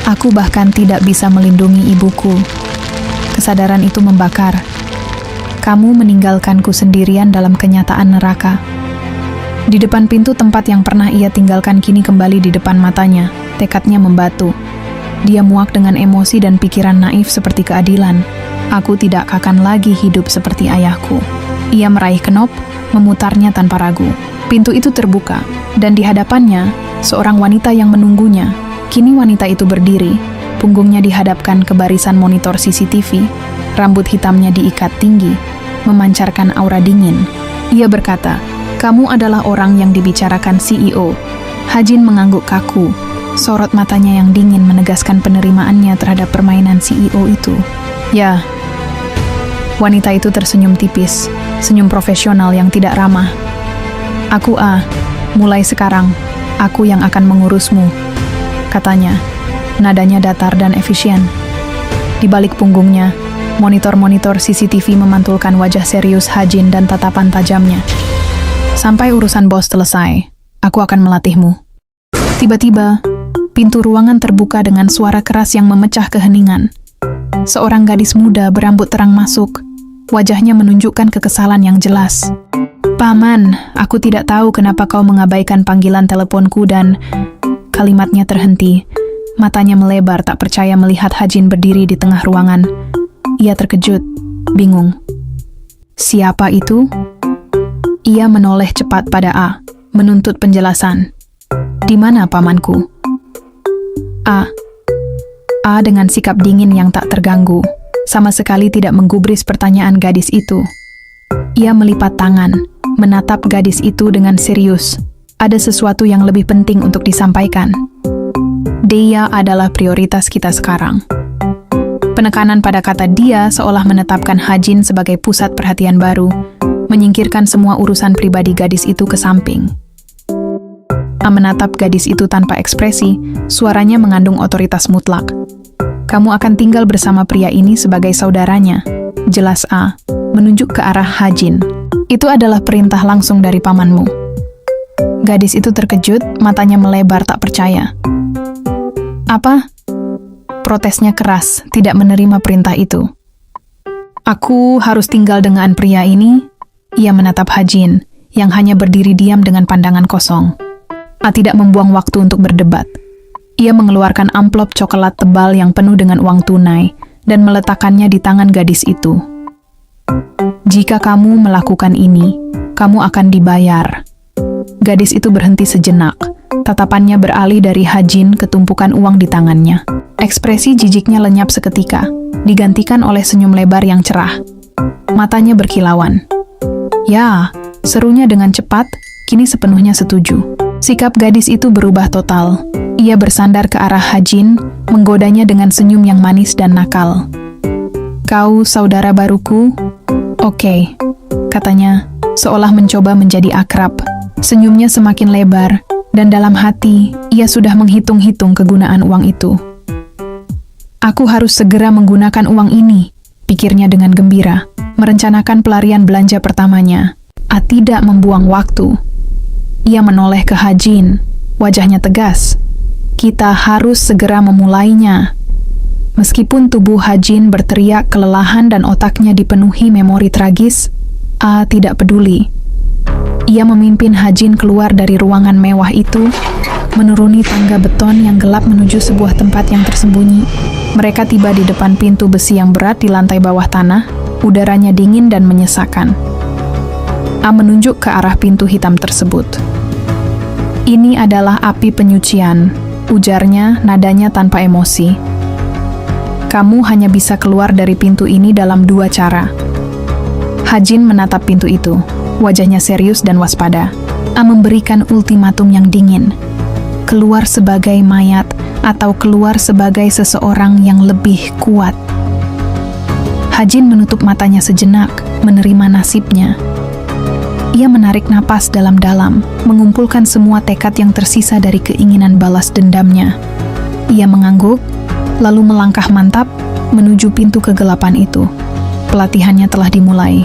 Aku bahkan tidak bisa melindungi ibuku. Kesadaran itu membakar. Kamu meninggalkanku sendirian dalam kenyataan neraka. Di depan pintu tempat yang pernah ia tinggalkan kini kembali di depan matanya. Tekadnya membatu. Dia muak dengan emosi dan pikiran naif seperti keadilan. "Aku tidak akan lagi hidup seperti ayahku." Ia meraih kenop, memutarnya tanpa ragu. Pintu itu terbuka, dan di hadapannya, seorang wanita yang menunggunya. Kini wanita itu berdiri, punggungnya dihadapkan ke barisan monitor CCTV, rambut hitamnya diikat tinggi, memancarkan aura dingin. Ia berkata, "Kamu adalah orang yang dibicarakan CEO." Hajin mengangguk kaku, sorot matanya yang dingin menegaskan penerimaannya terhadap permainan CEO itu. "Ya." Wanita itu tersenyum tipis, senyum profesional yang tidak ramah. "Aku mulai sekarang, aku yang akan mengurusmu," katanya, nadanya datar dan efisien. Di balik punggungnya, monitor-monitor CCTV memantulkan wajah serius Hajin dan tatapan tajamnya. "Sampai urusan bos selesai, aku akan melatihmu." Tiba-tiba, pintu ruangan terbuka dengan suara keras yang memecah keheningan. Seorang gadis muda berambut terang masuk, wajahnya menunjukkan kekesalan yang jelas. "Paman, aku tidak tahu kenapa kau mengabaikan panggilan teleponku dan..." Kalimatnya terhenti. Matanya melebar tak percaya melihat Hajin berdiri di tengah ruangan. Ia terkejut, bingung. "Siapa itu?" Ia menoleh cepat pada menuntut penjelasan. "Di mana pamanku?" A dengan sikap dingin yang tak terganggu, sama sekali tidak menggubris pertanyaan gadis itu. Ia melipat tangan, menatap gadis itu dengan serius. Ada sesuatu yang lebih penting untuk disampaikan. "Dia adalah prioritas kita sekarang." Penekanan pada kata dia seolah menetapkan Hajin sebagai pusat perhatian baru, menyingkirkan semua urusan pribadi gadis itu ke samping. Menatap gadis itu tanpa ekspresi, suaranya mengandung otoritas mutlak. "Kamu akan tinggal bersama pria ini sebagai saudaranya," jelas menunjuk ke arah Hajin. "Itu adalah perintah langsung dari pamanmu." Gadis itu terkejut, matanya melebar tak percaya. "Apa?" Protesnya keras, tidak menerima perintah itu. Aku harus tinggal dengan pria ini? Ia menatap Hajin, yang hanya berdiri diam dengan pandangan kosong. A tidak membuang waktu untuk berdebat. Ia mengeluarkan amplop coklat tebal yang penuh dengan uang tunai dan meletakkannya di tangan gadis itu. Jika kamu melakukan ini, kamu akan dibayar. Gadis itu berhenti sejenak. Tatapannya beralih dari Hajin ke tumpukan uang di tangannya. Ekspresi jijiknya lenyap seketika, digantikan oleh senyum lebar yang cerah. Matanya berkilauan. Ya, serunya dengan cepat, kini sepenuhnya setuju. Sikap gadis itu berubah total. Ia bersandar ke arah Hajin, menggodanya dengan senyum yang manis dan nakal. Kau saudara baruku? Oke, katanya, seolah mencoba menjadi akrab. Senyumnya semakin lebar, dan dalam hati, ia sudah menghitung-hitung kegunaan uang itu. Aku harus segera menggunakan uang ini, pikirnya dengan gembira, merencanakan pelarian belanja pertamanya. A tidak membuang waktu. Ia menoleh ke Hajin, wajahnya tegas. Kita harus segera memulainya. Meskipun tubuh Hajin berteriak kelelahan dan otaknya dipenuhi memori tragis, A tidak peduli. Ia memimpin Hajin keluar dari ruangan mewah itu, menuruni tangga beton yang gelap menuju sebuah tempat yang tersembunyi. Mereka tiba di depan pintu besi yang berat di lantai bawah tanah, udaranya dingin dan menyesakan. A menunjuk ke arah pintu hitam tersebut. Ini adalah api penyucian, ujarnya nadanya tanpa emosi. Kamu hanya bisa keluar dari pintu ini dalam 2 cara. Hajin menatap pintu itu, wajahnya serius dan waspada. A memberikan ultimatum yang dingin. Keluar sebagai mayat atau keluar sebagai seseorang yang lebih kuat. Hajin menutup matanya sejenak, menerima nasibnya. Ia menarik napas dalam-dalam, mengumpulkan semua tekad yang tersisa dari keinginan balas dendamnya. Ia mengangguk, lalu melangkah mantap menuju pintu kegelapan itu. Pelatihannya telah dimulai.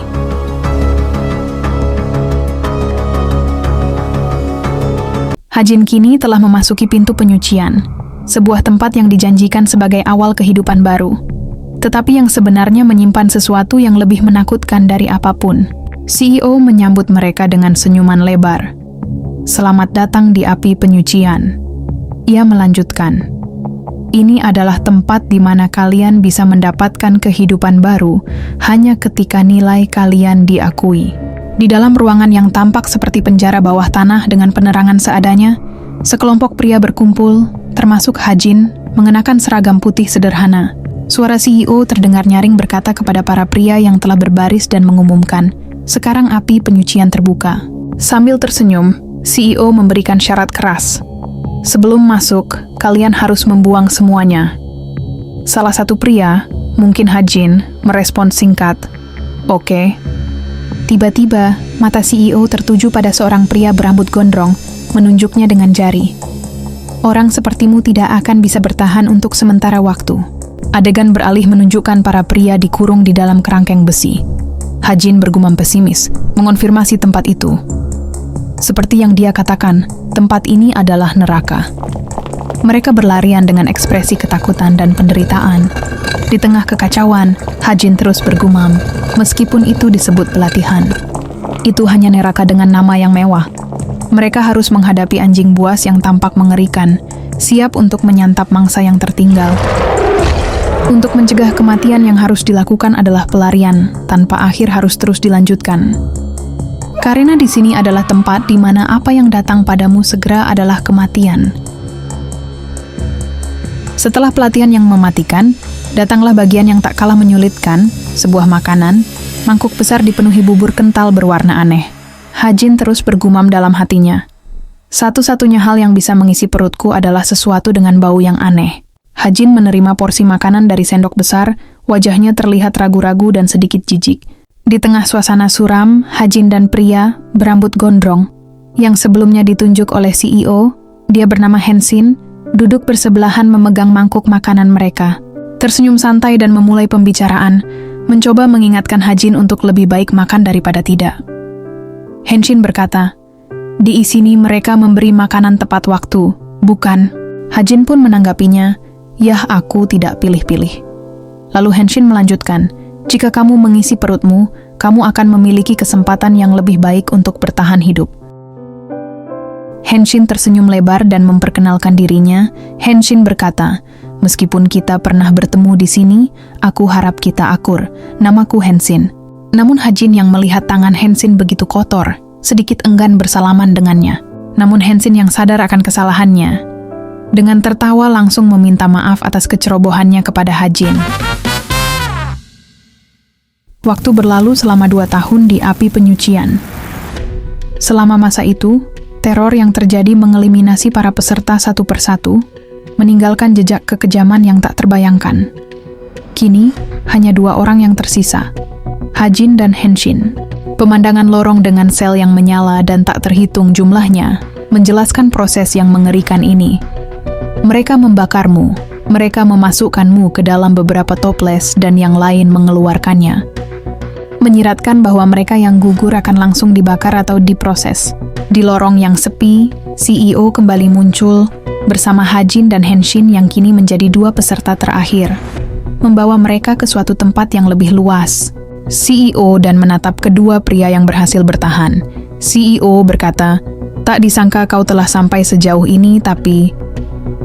Hajin kini telah memasuki pintu penyucian, sebuah tempat yang dijanjikan sebagai awal kehidupan baru, tetapi yang sebenarnya menyimpan sesuatu yang lebih menakutkan dari apapun. CEO menyambut mereka dengan senyuman lebar. Selamat datang di api penyucian. Ia melanjutkan, ini adalah tempat di mana kalian bisa mendapatkan kehidupan baru hanya ketika nilai kalian diakui. Di dalam ruangan yang tampak seperti penjara bawah tanah dengan penerangan seadanya, sekelompok pria berkumpul, termasuk Hajin, mengenakan seragam putih sederhana. Suara CEO terdengar nyaring berkata kepada para pria yang telah berbaris dan mengumumkan, sekarang api penyucian terbuka. Sambil tersenyum, CEO memberikan syarat keras. Sebelum masuk, kalian harus membuang semuanya. Salah satu pria, mungkin Hajin, merespons singkat, oke. Tiba-tiba, mata CEO tertuju pada seorang pria berambut gondrong, menunjuknya dengan jari. Orang sepertimu tidak akan bisa bertahan untuk sementara waktu. Adegan beralih menunjukkan para pria dikurung di dalam kerangkeng besi. Hajin bergumam pesimis, mengonfirmasi tempat itu. Seperti yang dia katakan, tempat ini adalah neraka. Mereka berlarian dengan ekspresi ketakutan dan penderitaan. Di tengah kekacauan, Hajin terus bergumam, meskipun itu disebut pelatihan. Itu hanya neraka dengan nama yang mewah. Mereka harus menghadapi anjing buas yang tampak mengerikan, siap untuk menyantap mangsa yang tertinggal. Untuk mencegah kematian yang harus dilakukan adalah pelarian, tanpa akhir harus terus dilanjutkan. Karena di sini adalah tempat di mana apa yang datang padamu segera adalah kematian. Setelah pelatihan yang mematikan, datanglah bagian yang tak kalah menyulitkan, sebuah makanan, mangkuk besar dipenuhi bubur kental berwarna aneh. Hajin terus bergumam dalam hatinya. Satu-satunya hal yang bisa mengisi perutku adalah sesuatu dengan bau yang aneh. Hajin menerima porsi makanan dari sendok besar, wajahnya terlihat ragu-ragu dan sedikit jijik. Di tengah suasana suram, Hajin dan pria berambut gondrong, yang sebelumnya ditunjuk oleh CEO, dia bernama Hensin, duduk bersebelahan memegang mangkuk makanan mereka. Tersenyum santai dan memulai pembicaraan, mencoba mengingatkan Hajin untuk lebih baik makan daripada tidak. Henshin berkata, di sini mereka memberi makanan tepat waktu, bukan? Hajin pun menanggapinya, yah aku tidak pilih-pilih. Lalu Henshin melanjutkan, Jika kamu mengisi perutmu, kamu akan memiliki kesempatan yang lebih baik untuk bertahan hidup. Henshin tersenyum lebar dan memperkenalkan dirinya. Henshin berkata, "Meskipun kita pernah bertemu di sini, aku harap kita akur. Namaku Henshin." Namun Hajin yang melihat tangan Henshin begitu kotor, sedikit enggan bersalaman dengannya. Namun Henshin yang sadar akan kesalahannya, dengan tertawa langsung meminta maaf atas kecerobohannya kepada Hajin. Waktu berlalu selama 2 tahun di api penyucian. Selama masa itu, teror yang terjadi mengeliminasi para peserta satu persatu, meninggalkan jejak kekejaman yang tak terbayangkan. Kini, hanya 2 orang yang tersisa, Hajin dan Henshin. Pemandangan lorong dengan sel yang menyala dan tak terhitung jumlahnya, menjelaskan proses yang mengerikan ini. Mereka membakarmu, mereka memasukkanmu ke dalam beberapa toples dan yang lain mengeluarkannya. Menyiratkan bahwa mereka yang gugur akan langsung dibakar atau diproses. Di lorong yang sepi, CEO kembali muncul bersama Hajin dan Henshin yang kini menjadi 2 peserta terakhir, membawa mereka ke suatu tempat yang lebih luas. CEO dan menatap kedua pria yang berhasil bertahan. CEO berkata, "Tak disangka kau telah sampai sejauh ini, tapi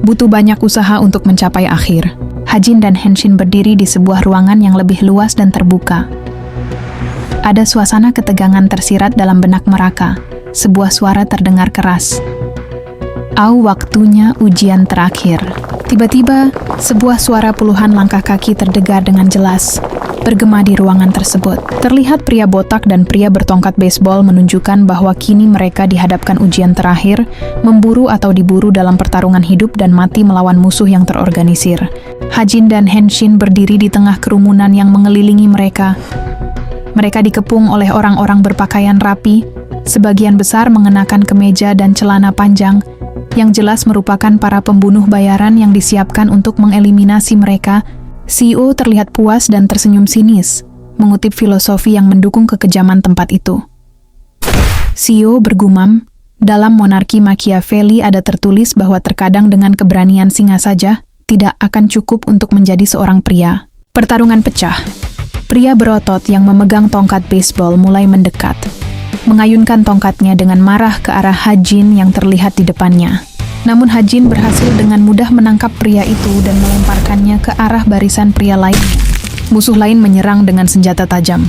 butuh banyak usaha untuk mencapai akhir." Hajin dan Henshin berdiri di sebuah ruangan yang lebih luas dan terbuka. Ada suasana ketegangan tersirat dalam benak mereka. Sebuah suara terdengar keras. Waktunya ujian terakhir." Tiba-tiba, sebuah suara puluhan langkah kaki terdengar dengan jelas, bergema di ruangan tersebut. Terlihat pria botak dan pria bertongkat baseball menunjukkan bahwa kini mereka dihadapkan ujian terakhir, memburu atau diburu dalam pertarungan hidup dan mati melawan musuh yang terorganisir. Hajin dan Henshin berdiri di tengah kerumunan yang mengelilingi mereka. Mereka dikepung oleh orang-orang berpakaian rapi, sebagian besar mengenakan kemeja dan celana panjang, yang jelas merupakan para pembunuh bayaran yang disiapkan untuk mengeliminasi mereka. CEO terlihat puas dan tersenyum sinis, mengutip filosofi yang mendukung kekejaman tempat itu. CEO bergumam, dalam monarki Machiavelli ada tertulis bahwa terkadang dengan keberanian singa saja tidak akan cukup untuk menjadi seorang pria. Pertarungan pecah. Pria berotot yang memegang tongkat baseball mulai mendekat, mengayunkan tongkatnya dengan marah ke arah Hajin yang terlihat di depannya. Namun Hajin berhasil dengan mudah menangkap pria itu dan melemparkannya ke arah barisan pria lainnya. Musuh lain menyerang dengan senjata tajam.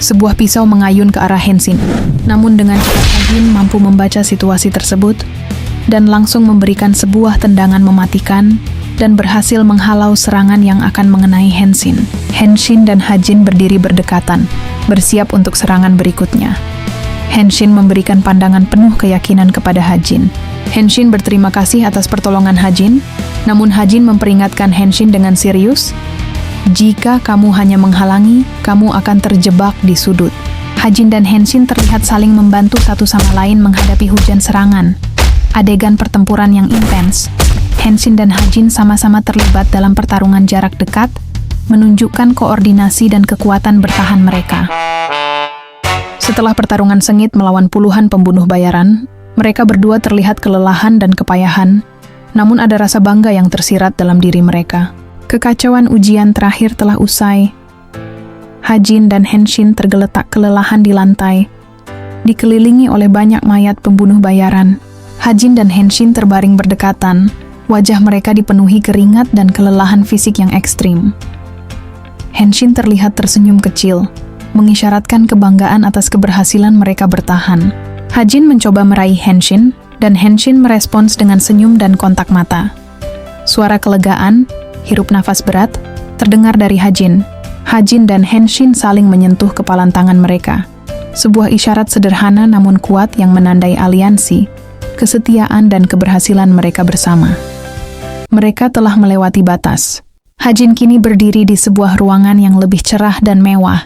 Sebuah pisau mengayun ke arah Henshin. Namun dengan cepat Hajin mampu membaca situasi tersebut dan langsung memberikan sebuah tendangan mematikan dan berhasil menghalau serangan yang akan mengenai Henshin. Henshin dan Hajin berdiri berdekatan, bersiap untuk serangan berikutnya. Henshin memberikan pandangan penuh keyakinan kepada Hajin. Henshin berterima kasih atas pertolongan Hajin, namun Hajin memperingatkan Henshin dengan serius, "Jika kamu hanya menghalangi, kamu akan terjebak di sudut." Hajin dan Henshin terlihat saling membantu satu sama lain menghadapi hujan serangan. Adegan pertempuran yang intens. Henshin dan Hajin sama-sama terlibat dalam pertarungan jarak dekat, menunjukkan koordinasi dan kekuatan bertahan mereka. Setelah pertarungan sengit melawan puluhan pembunuh bayaran, mereka berdua terlihat kelelahan dan kepayahan, namun ada rasa bangga yang tersirat dalam diri mereka. Kekacauan ujian terakhir telah usai. Hajin dan Henshin tergeletak kelelahan di lantai, dikelilingi oleh banyak mayat pembunuh bayaran. Hajin dan Henshin terbaring berdekatan, wajah mereka dipenuhi keringat dan kelelahan fisik yang ekstrim. Henshin terlihat tersenyum kecil, mengisyaratkan kebanggaan atas keberhasilan mereka bertahan. Hajin mencoba meraih Henshin, dan Henshin merespons dengan senyum dan kontak mata. Suara kelegaan, hirup nafas berat, terdengar dari Hajin. Hajin dan Henshin saling menyentuh kepalan tangan mereka. Sebuah isyarat sederhana namun kuat yang menandai aliansi, kesetiaan dan keberhasilan mereka bersama. Mereka telah melewati batas. Hajin kini berdiri di sebuah ruangan yang lebih cerah dan mewah.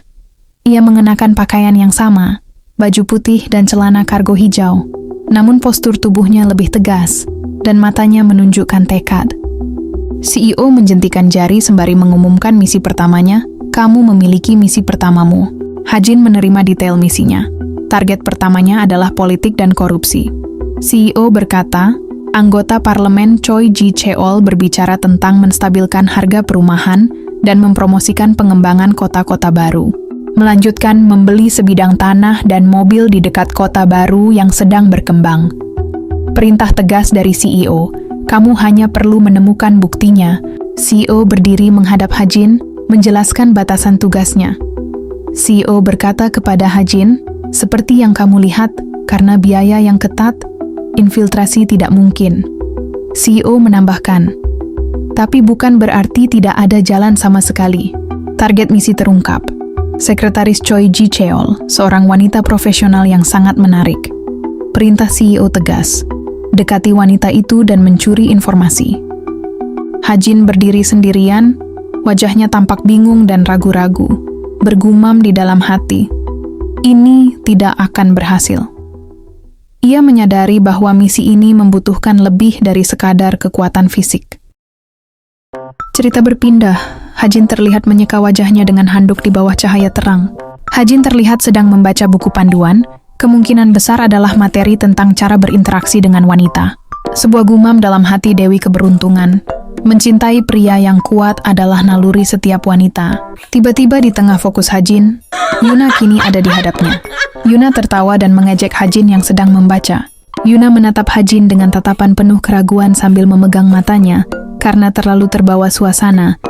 Ia mengenakan pakaian yang sama, baju putih dan celana kargo hijau. Namun postur tubuhnya lebih tegas, dan matanya menunjukkan tekad. CEO menjentikan jari sembari mengumumkan misi pertamanya, "Kamu memiliki misi pertamamu." Hajin menerima detail misinya. Target pertamanya adalah politik dan korupsi. CEO berkata, anggota parlemen Choi Ji-cheol berbicara tentang menstabilkan harga perumahan dan mempromosikan pengembangan kota-kota baru. Melanjutkan membeli sebidang tanah dan mobil di dekat kota baru yang sedang berkembang. Perintah tegas dari CEO, kamu hanya perlu menemukan buktinya. CEO berdiri menghadap Hajin, menjelaskan batasan tugasnya. CEO berkata kepada Hajin, seperti yang kamu lihat, karena biaya yang ketat, infiltrasi tidak mungkin. CEO menambahkan, tapi bukan berarti tidak ada jalan sama sekali. Target misi terungkap. Sekretaris Choi Ji-cheol, seorang wanita profesional yang sangat menarik. Perintah CEO tegas, dekati wanita itu dan mencuri informasi. Hajin berdiri sendirian, wajahnya tampak bingung dan ragu-ragu, bergumam di dalam hati. Ini tidak akan berhasil. Ia menyadari bahwa misi ini membutuhkan lebih dari sekadar kekuatan fisik. Cerita berpindah, Hajin terlihat menyeka wajahnya dengan handuk di bawah cahaya terang. Hajin terlihat sedang membaca buku panduan, kemungkinan besar adalah materi tentang cara berinteraksi dengan wanita. Sebuah gumam dalam hati Dewi Keberuntungan. Mencintai pria yang kuat adalah naluri setiap wanita. Tiba-tiba di tengah fokus Hajin, Yuna kini ada di hadapnya. Yuna tertawa dan mengejek Hajin yang sedang membaca. Yuna menatap Hajin dengan tatapan penuh keraguan sambil memegang matanya, karena terlalu terbawa suasana.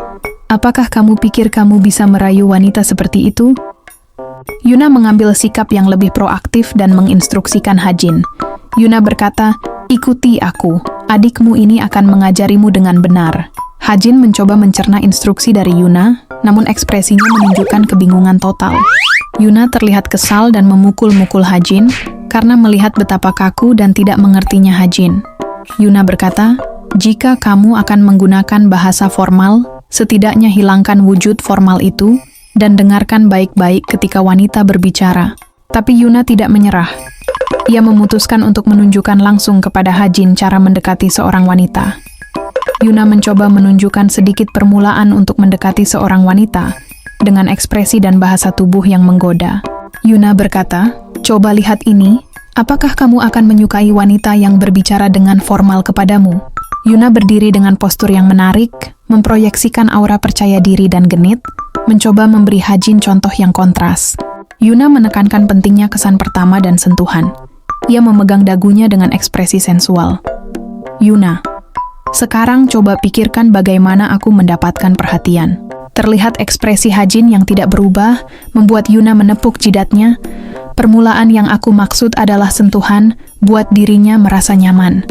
Apakah kamu pikir kamu bisa merayu wanita seperti itu? Yuna mengambil sikap yang lebih proaktif dan menginstruksikan Hajin. Yuna berkata, ikuti aku, adikmu ini akan mengajarimu dengan benar. Hajin mencoba mencerna instruksi dari Yuna, namun ekspresinya menunjukkan kebingungan total. Yuna terlihat kesal dan memukul-mukul Hajin, karena melihat betapa kaku dan tidak mengertinya Hajin. Yuna berkata, jika kamu akan menggunakan bahasa formal, setidaknya hilangkan wujud formal itu, dan dengarkan baik-baik ketika wanita berbicara. Tapi Yuna tidak menyerah. Ia memutuskan untuk menunjukkan langsung kepada Hajin cara mendekati seorang wanita. Yuna mencoba menunjukkan sedikit permulaan untuk mendekati seorang wanita, dengan ekspresi dan bahasa tubuh yang menggoda. Yuna berkata, coba lihat ini, apakah kamu akan menyukai wanita yang berbicara dengan formal kepadamu? Yuna berdiri dengan postur yang menarik, memproyeksikan aura percaya diri dan genit, mencoba memberi Hajin contoh yang kontras. Yuna menekankan pentingnya kesan pertama dan sentuhan. Ia memegang dagunya dengan ekspresi sensual. Yuna, sekarang coba pikirkan bagaimana aku mendapatkan perhatian. Terlihat ekspresi Hajin yang tidak berubah, membuat Yuna menepuk jidatnya. Permulaan yang aku maksud adalah sentuhan, buat dirinya merasa nyaman.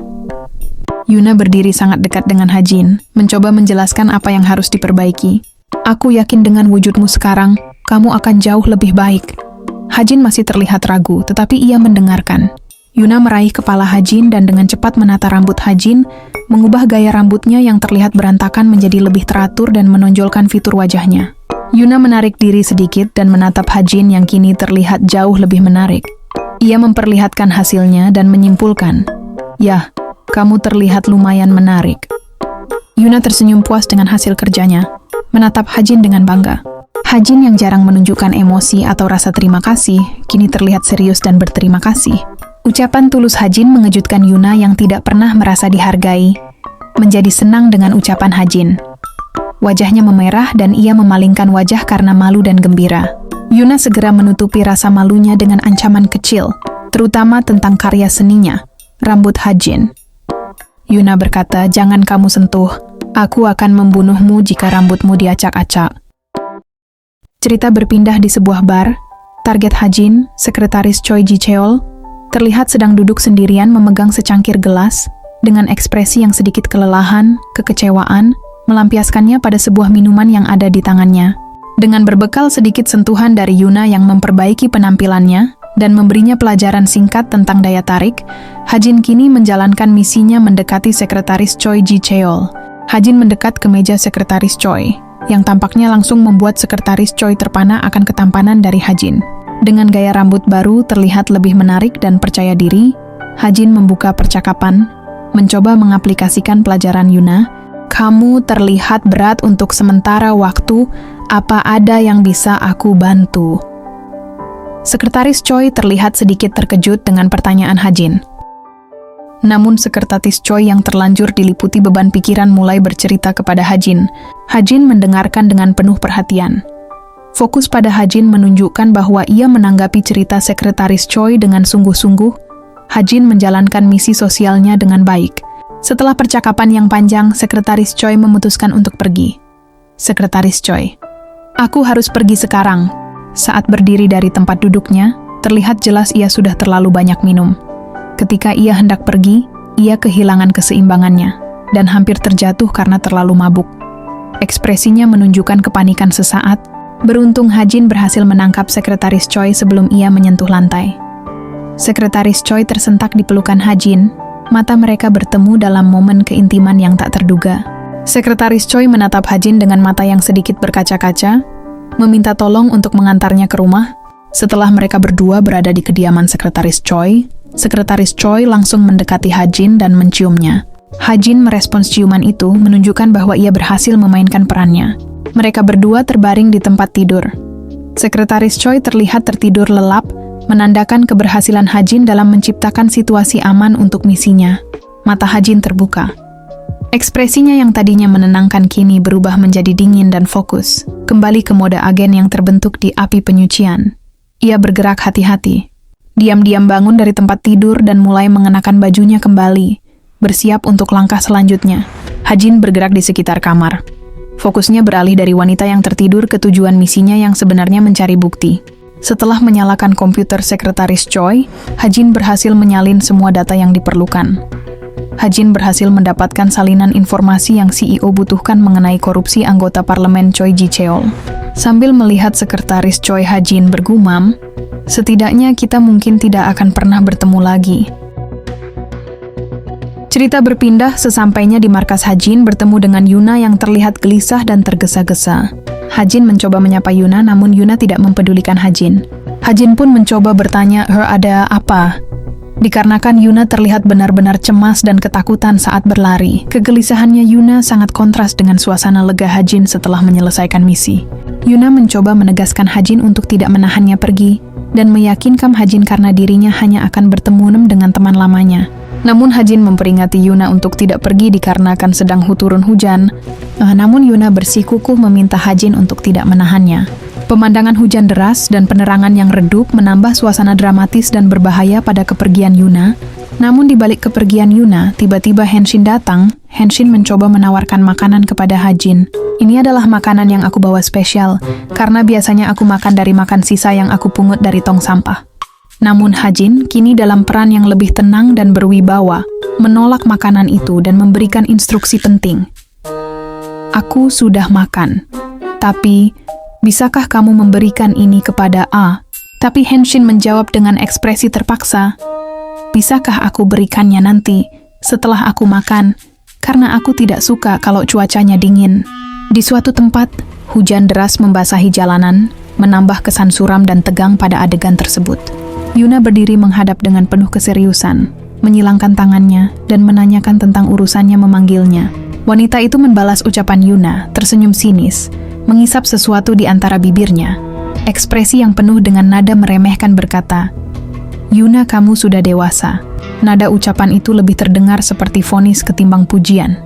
Yuna berdiri sangat dekat dengan Hajin, mencoba menjelaskan apa yang harus diperbaiki. Aku yakin dengan wujudmu sekarang, kamu akan jauh lebih baik. Hajin masih terlihat ragu, tetapi ia mendengarkan. Yuna meraih kepala Hajin dan dengan cepat menata rambut Hajin, mengubah gaya rambutnya yang terlihat berantakan menjadi lebih teratur dan menonjolkan fitur wajahnya. Yuna menarik diri sedikit dan menatap Hajin yang kini terlihat jauh lebih menarik. Ia memperlihatkan hasilnya dan menyimpulkan, "Yah, kamu terlihat lumayan menarik." Yuna tersenyum puas dengan hasil kerjanya, menatap Hajin dengan bangga. Hajin yang jarang menunjukkan emosi atau rasa terima kasih, kini terlihat serius dan berterima kasih. Ucapan tulus Hajin mengejutkan Yuna yang tidak pernah merasa dihargai, menjadi senang dengan ucapan Hajin. Wajahnya memerah dan ia memalingkan wajah karena malu dan gembira. Yuna segera menutupi rasa malunya dengan ancaman kecil, terutama tentang karya seninya, rambut Hajin. Yuna berkata, jangan kamu sentuh, aku akan membunuhmu jika rambutmu diacak-acak. Cerita berpindah di sebuah bar. Target Hajin, sekretaris Choi Ji-cheol, terlihat sedang duduk sendirian memegang secangkir gelas, dengan ekspresi yang sedikit kelelahan, kekecewaan, melampiaskannya pada sebuah minuman yang ada di tangannya. Dengan berbekal sedikit sentuhan dari Yuna yang memperbaiki penampilannya, dan memberinya pelajaran singkat tentang daya tarik, Hajin kini menjalankan misinya mendekati sekretaris Choi Ji-cheol. Hajin mendekat ke meja sekretaris Choi, yang tampaknya langsung membuat sekretaris Choi terpana akan ketampanan dari Hajin. Dengan gaya rambut baru terlihat lebih menarik dan percaya diri, Hajin membuka percakapan, mencoba mengaplikasikan pelajaran Yuna. Kamu terlihat berat untuk sementara waktu, apa ada yang bisa aku bantu? Sekretaris Choi terlihat sedikit terkejut dengan pertanyaan Hajin. Namun sekretaris Choi yang terlanjur diliputi beban pikiran mulai bercerita kepada Hajin. Hajin mendengarkan dengan penuh perhatian. Fokus pada Hajin menunjukkan bahwa ia menanggapi cerita sekretaris Choi dengan sungguh-sungguh. Hajin menjalankan misi sosialnya dengan baik. Setelah percakapan yang panjang, sekretaris Choi memutuskan untuk pergi. Sekretaris Choi, "Aku harus pergi sekarang." Saat berdiri dari tempat duduknya, terlihat jelas ia sudah terlalu banyak minum. Ketika ia hendak pergi, ia kehilangan keseimbangannya dan hampir terjatuh karena terlalu mabuk. Ekspresinya menunjukkan kepanikan sesaat. Beruntung Hajin berhasil menangkap sekretaris Choi sebelum ia menyentuh lantai. Sekretaris Choi tersentak di pelukan Hajin. Mata mereka bertemu dalam momen keintiman yang tak terduga. Sekretaris Choi menatap Hajin dengan mata yang sedikit berkaca-kaca, meminta tolong untuk mengantarnya ke rumah. Setelah mereka berdua berada di kediaman sekretaris Choi langsung mendekati Hajin dan menciumnya. Hajin merespons ciuman itu, menunjukkan bahwa ia berhasil memainkan perannya. Mereka berdua terbaring di tempat tidur. Sekretaris Choi terlihat tertidur lelap, menandakan keberhasilan Hajin dalam menciptakan situasi aman untuk misinya. Mata Hajin terbuka. Ekspresinya yang tadinya menenangkan kini berubah menjadi dingin dan fokus, kembali ke mode agen yang terbentuk di api penyucian. Ia bergerak hati-hati. Diam-diam bangun dari tempat tidur dan mulai mengenakan bajunya kembali, bersiap untuk langkah selanjutnya. Hajin bergerak di sekitar kamar. Fokusnya beralih dari wanita yang tertidur ke tujuan misinya yang sebenarnya mencari bukti. Setelah menyalakan komputer sekretaris Choi, Hajin berhasil menyalin semua data yang diperlukan. Hajin berhasil mendapatkan salinan informasi yang CEO butuhkan mengenai korupsi anggota parlemen Choi Ji-cheol. Sambil melihat sekretaris Choi, Hajin bergumam, "Setidaknya kita mungkin tidak akan pernah bertemu lagi." Cerita berpindah sesampainya di markas Hajin bertemu dengan Yuna yang terlihat gelisah dan tergesa-gesa. Hajin mencoba menyapa Yuna, namun Yuna tidak mempedulikan Hajin. Hajin pun mencoba bertanya, ada apa?" Dikarenakan Yuna terlihat benar-benar cemas dan ketakutan saat berlari. Kegelisahannya Yuna sangat kontras dengan suasana lega Hajin setelah menyelesaikan misi. Yuna mencoba menegaskan Hajin untuk tidak menahannya pergi, dan meyakinkan Hajin karena dirinya hanya akan bertemu dengan teman lamanya. Namun Hajin memperingati Yuna untuk tidak pergi dikarenakan sedang turun hujan. Namun Yuna bersikukuh meminta Hajin untuk tidak menahannya. Pemandangan hujan deras dan penerangan yang redup menambah suasana dramatis dan berbahaya pada kepergian Yuna. Namun di balik kepergian Yuna, tiba-tiba Henshin datang. Henshin mencoba menawarkan makanan kepada Hajin. "Ini adalah makanan yang aku bawa spesial, karena biasanya aku makan dari makan sisa yang aku pungut dari tong sampah." Namun Hajin kini dalam peran yang lebih tenang dan berwibawa, menolak makanan itu dan memberikan instruksi penting. "Aku sudah makan, tapi bisakah kamu memberikan ini kepada A?" Tapi Henshin menjawab dengan ekspresi terpaksa, "Bisakah aku berikannya nanti, setelah aku makan, karena aku tidak suka kalau cuacanya dingin." Di suatu tempat, hujan deras membasahi jalanan, menambah kesan suram dan tegang pada adegan tersebut. Yuna berdiri menghadap dengan penuh keseriusan, menyilangkan tangannya, dan menanyakan tentang urusannya memanggilnya. Wanita itu membalas ucapan Yuna, tersenyum sinis, mengisap sesuatu di antara bibirnya. Ekspresi yang penuh dengan nada meremehkan berkata, "Yuna, kamu sudah dewasa." Nada ucapan itu lebih terdengar seperti vonis ketimbang pujian.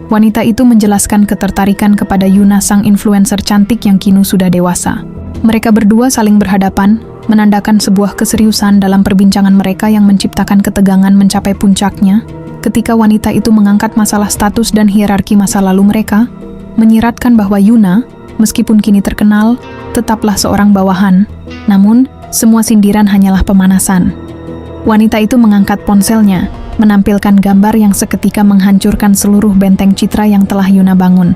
Wanita itu menjelaskan ketertarikan kepada Yuna, sang influencer cantik yang kini sudah dewasa. Mereka berdua saling berhadapan, menandakan sebuah keseriusan dalam perbincangan mereka yang menciptakan ketegangan mencapai puncaknya ketika wanita itu mengangkat masalah status dan hierarki masa lalu mereka, menyiratkan bahwa Yuna, meskipun kini terkenal, tetaplah seorang bawahan. Namun, semua sindiran hanyalah pemanasan. Wanita itu mengangkat ponselnya, menampilkan gambar yang seketika menghancurkan seluruh benteng citra yang telah Yuna bangun.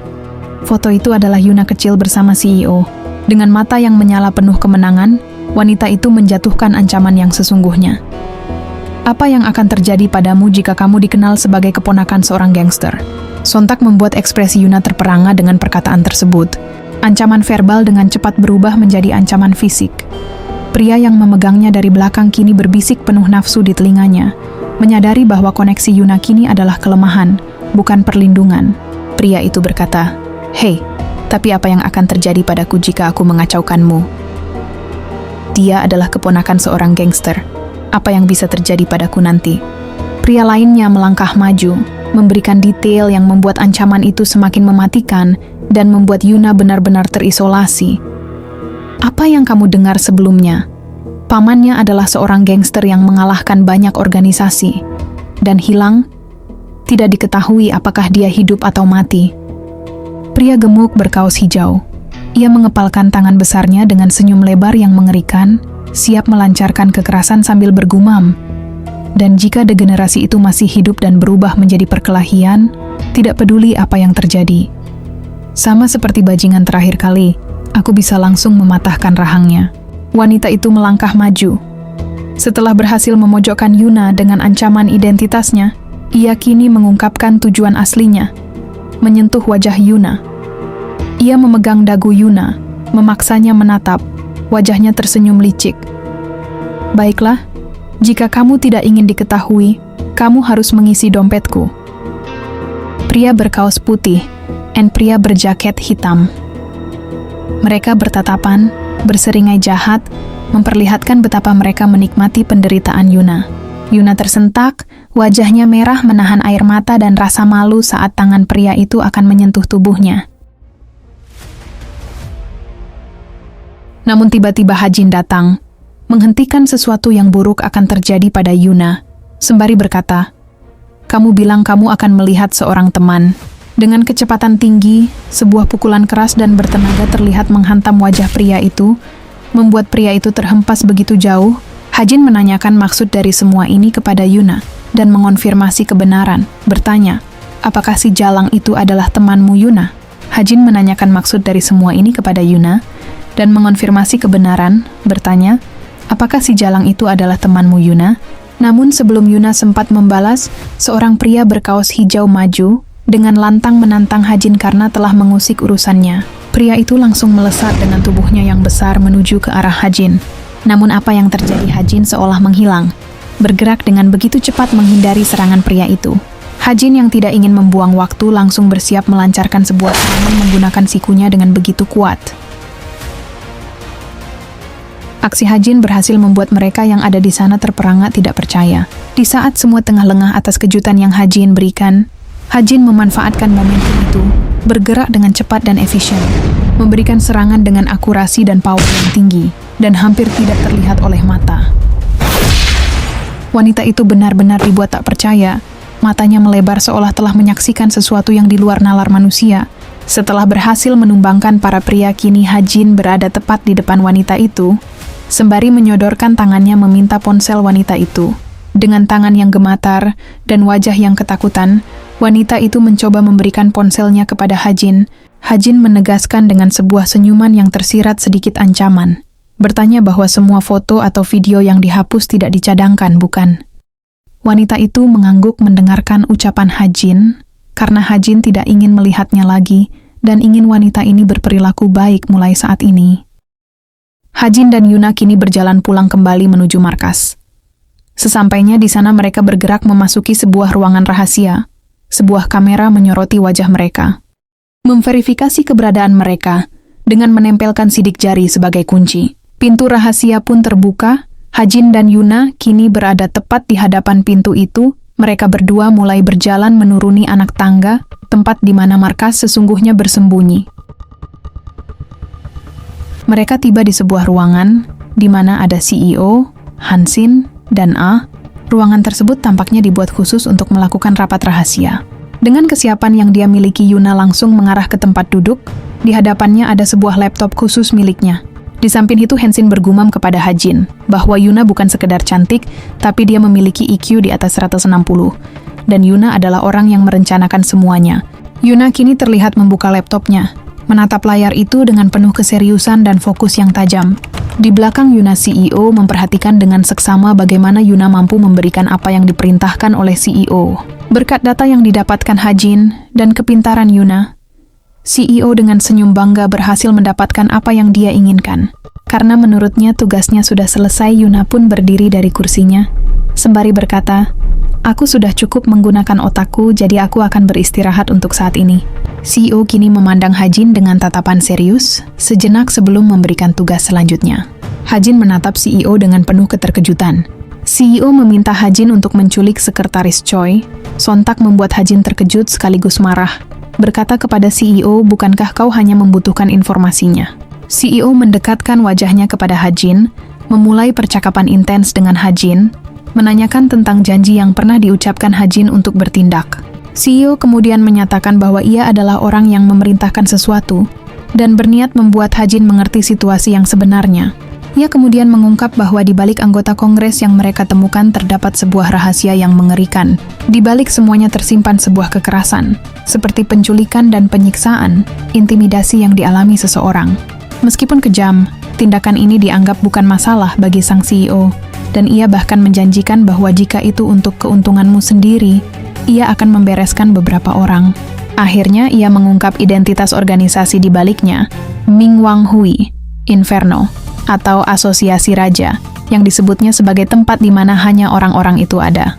Foto itu adalah Yuna kecil bersama CEO. Dengan mata yang menyala penuh kemenangan, wanita itu menjatuhkan ancaman yang sesungguhnya. "Apa yang akan terjadi padamu jika kamu dikenal sebagai keponakan seorang gangster?" Sontak membuat ekspresi Yuna terperangah dengan perkataan tersebut. Ancaman verbal dengan cepat berubah menjadi ancaman fisik. Pria yang memegangnya dari belakang kini berbisik penuh nafsu di telinganya, menyadari bahwa koneksi Yuna kini adalah kelemahan, bukan perlindungan. Pria itu berkata, "Hei, tapi apa yang akan terjadi padaku jika aku mengacaukanmu? Dia adalah keponakan seorang gangster. Apa yang bisa terjadi padaku nanti?" Pria lainnya melangkah maju, memberikan detail yang membuat ancaman itu semakin mematikan dan membuat Yuna benar-benar terisolasi. Apa yang kamu dengar sebelumnya? Pamannya adalah seorang gangster yang mengalahkan banyak organisasi dan hilang. Tidak diketahui apakah dia hidup atau mati. Pria gemuk berkaos hijau. Ia mengepalkan tangan besarnya dengan senyum lebar yang mengerikan, siap melancarkan kekerasan sambil bergumam. Dan jika degenerasi itu masih hidup dan berubah menjadi perkelahian, tidak peduli apa yang terjadi. Sama seperti bajingan terakhir kali, aku bisa langsung mematahkan rahangnya. Wanita itu melangkah maju. Setelah berhasil memojokkan Yuna dengan ancaman identitasnya, ia kini mengungkapkan tujuan aslinya, menyentuh wajah Yuna. Ia memegang dagu Yuna, memaksanya menatap, wajahnya tersenyum licik. Baiklah, jika kamu tidak ingin diketahui, kamu harus mengisi dompetku. Pria berkaos putih dan pria berjaket hitam. Mereka bertatapan, berseringai jahat, memperlihatkan betapa mereka menikmati penderitaan Yuna. Yuna tersentak, wajahnya merah menahan air mata dan rasa malu saat tangan pria itu akan menyentuh tubuhnya. Namun tiba-tiba Hajin datang, menghentikan sesuatu yang buruk akan terjadi pada Yuna, sembari berkata, "Kamu bilang kamu akan melihat seorang teman." Dengan kecepatan tinggi, sebuah pukulan keras dan bertenaga terlihat menghantam wajah pria itu, membuat pria itu terhempas begitu jauh. Hajin menanyakan maksud dari semua ini kepada Yuna, dan mengonfirmasi kebenaran, bertanya, "Apakah si Jalang itu adalah temanmu, Yuna?" Hajin menanyakan maksud dari semua ini kepada Yuna, dan mengonfirmasi kebenaran, bertanya, "Apakah si Jalang itu adalah temanmu, Yuna?" Namun sebelum Yuna sempat membalas, seorang pria berkaos hijau maju, dengan lantang menantang Hajin karena telah mengusik urusannya. Pria itu langsung melesat dengan tubuhnya yang besar menuju ke arah Hajin. Namun apa yang terjadi, Hajin seolah menghilang, bergerak dengan begitu cepat menghindari serangan pria itu. Hajin yang tidak ingin membuang waktu langsung bersiap melancarkan sebuah serangan menggunakan sikunya dengan begitu kuat. Aksi Hajin berhasil membuat mereka yang ada di sana terperangak tidak percaya. Di saat semua tengah lengah atas kejutan yang Hajin berikan, Hajin memanfaatkan momentum itu, bergerak dengan cepat dan efisien, memberikan serangan dengan akurasi dan power yang tinggi, dan hampir tidak terlihat oleh mata. Wanita itu benar-benar dibuat tak percaya, matanya melebar seolah telah menyaksikan sesuatu yang di luar nalar manusia. Setelah berhasil menumbangkan para pria, kini Hajin berada tepat di depan wanita itu, sembari menyodorkan tangannya meminta ponsel wanita itu. Dengan tangan yang gemetar dan wajah yang ketakutan, wanita itu mencoba memberikan ponselnya kepada Hajin. Hajin menegaskan dengan sebuah senyuman yang tersirat sedikit ancaman, bertanya bahwa semua foto atau video yang dihapus tidak dicadangkan, bukan? Wanita itu mengangguk mendengarkan ucapan Hajin, karena Hajin tidak ingin melihatnya lagi dan ingin wanita ini berperilaku baik mulai saat ini. Hajin dan Yuna kini berjalan pulang kembali menuju markas. Sesampainya di sana mereka bergerak memasuki sebuah ruangan rahasia. Sebuah kamera menyoroti wajah mereka, memverifikasi keberadaan mereka dengan menempelkan sidik jari sebagai kunci. Pintu rahasia pun terbuka. Hajin dan Yuna kini berada tepat di hadapan pintu itu. Mereka berdua mulai berjalan menuruni anak tangga, tempat di mana markas sesungguhnya bersembunyi. Mereka tiba di sebuah ruangan di mana ada CEO, Hansin, dan A. Ruangan tersebut tampaknya dibuat khusus untuk melakukan rapat rahasia. Dengan kesiapan yang dia miliki, Yuna langsung mengarah ke tempat duduk. Di hadapannya ada sebuah laptop khusus miliknya. Di samping itu, Hansin bergumam kepada Hajin bahwa Yuna bukan sekedar cantik, tapi dia memiliki IQ di atas 160. Dan Yuna adalah orang yang merencanakan semuanya. Yuna kini terlihat membuka laptopnya, menatap layar itu dengan penuh keseriusan dan fokus yang tajam. Di belakang Yuna, CEO memperhatikan dengan seksama bagaimana Yuna mampu memberikan apa yang diperintahkan oleh CEO. Berkat data yang didapatkan Hajin dan kepintaran Yuna, CEO dengan senyum bangga berhasil mendapatkan apa yang dia inginkan. Karena menurutnya tugasnya sudah selesai, Yuna pun berdiri dari kursinya, sembari berkata, "Aku sudah cukup menggunakan otakku, jadi aku akan beristirahat untuk saat ini." CEO kini memandang Hajin dengan tatapan serius, sejenak sebelum memberikan tugas selanjutnya. Hajin menatap CEO dengan penuh keterkejutan. CEO meminta Hajin untuk menculik sekretaris Choi, sontak membuat Hajin terkejut sekaligus marah. Berkata kepada CEO, bukankah kau hanya membutuhkan informasinya? CEO mendekatkan wajahnya kepada Hajin, memulai percakapan intens dengan Hajin, menanyakan tentang janji yang pernah diucapkan Hajin untuk bertindak. CEO kemudian menyatakan bahwa ia adalah orang yang memerintahkan sesuatu dan berniat membuat Hajin mengerti situasi yang sebenarnya. Ia kemudian mengungkap bahwa di balik anggota Kongres yang mereka temukan terdapat sebuah rahasia yang mengerikan. Di balik semuanya tersimpan sebuah kekerasan, seperti penculikan dan penyiksaan, intimidasi yang dialami seseorang. Meskipun kejam, tindakan ini dianggap bukan masalah bagi sang CEO, dan ia bahkan menjanjikan bahwa jika itu untuk keuntunganmu sendiri, ia akan membereskan beberapa orang. Akhirnya, ia mengungkap identitas organisasi di baliknya, Mingwang Hui, Inferno, atau Asosiasi Raja, yang disebutnya sebagai tempat di mana hanya orang-orang itu ada.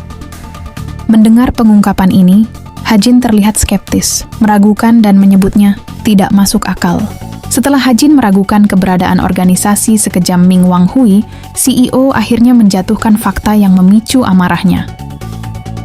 Mendengar pengungkapan ini, Hajin terlihat skeptis, meragukan dan menyebutnya tidak masuk akal. Setelah Hajin meragukan keberadaan organisasi sekejam Mingwang Hui, CEO akhirnya menjatuhkan fakta yang memicu amarahnya.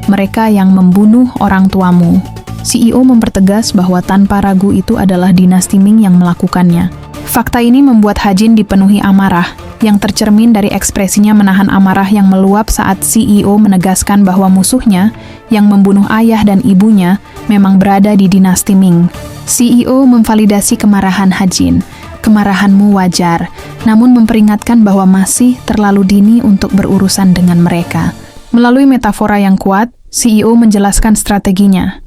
Mereka yang membunuh orang tuamu. CEO mempertegas bahwa tanpa ragu itu adalah dinasti Ming yang melakukannya. Fakta ini membuat Hajin dipenuhi amarah, yang tercermin dari ekspresinya menahan amarah yang meluap saat CEO menegaskan bahwa musuhnya, yang membunuh ayah dan ibunya, memang berada di dinasti Ming. CEO memvalidasi kemarahan Hajin. Kemarahanmu wajar, namun memperingatkan bahwa masih terlalu dini untuk berurusan dengan mereka. Melalui metafora yang kuat, CEO menjelaskan strateginya.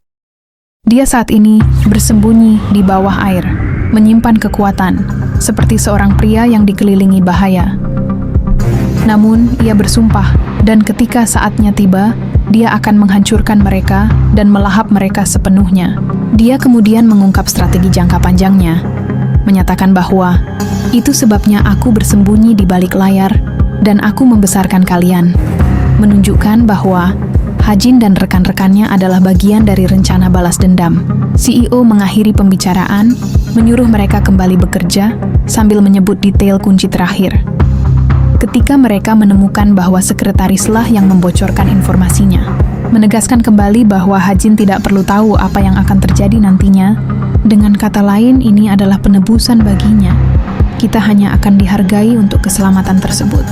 Dia saat ini bersembunyi di bawah air, menyimpan kekuatan, seperti seorang pria yang dikelilingi bahaya. Namun, ia bersumpah, dan ketika saatnya tiba, dia akan menghancurkan mereka dan melahap mereka sepenuhnya. Dia kemudian mengungkap strategi jangka panjangnya, menyatakan bahwa, itu sebabnya aku bersembunyi di balik layar, dan aku membesarkan kalian. Menunjukkan bahwa Hajin dan rekan-rekannya adalah bagian dari rencana balas dendam. CEO mengakhiri pembicaraan, menyuruh mereka kembali bekerja, sambil menyebut detail kunci terakhir. Ketika mereka menemukan bahwa sekretarislah yang membocorkan informasinya, menegaskan kembali bahwa Hajin tidak perlu tahu apa yang akan terjadi nantinya. Dengan kata lain, ini adalah penebusan baginya. Kita hanya akan dihargai untuk keselamatan tersebut.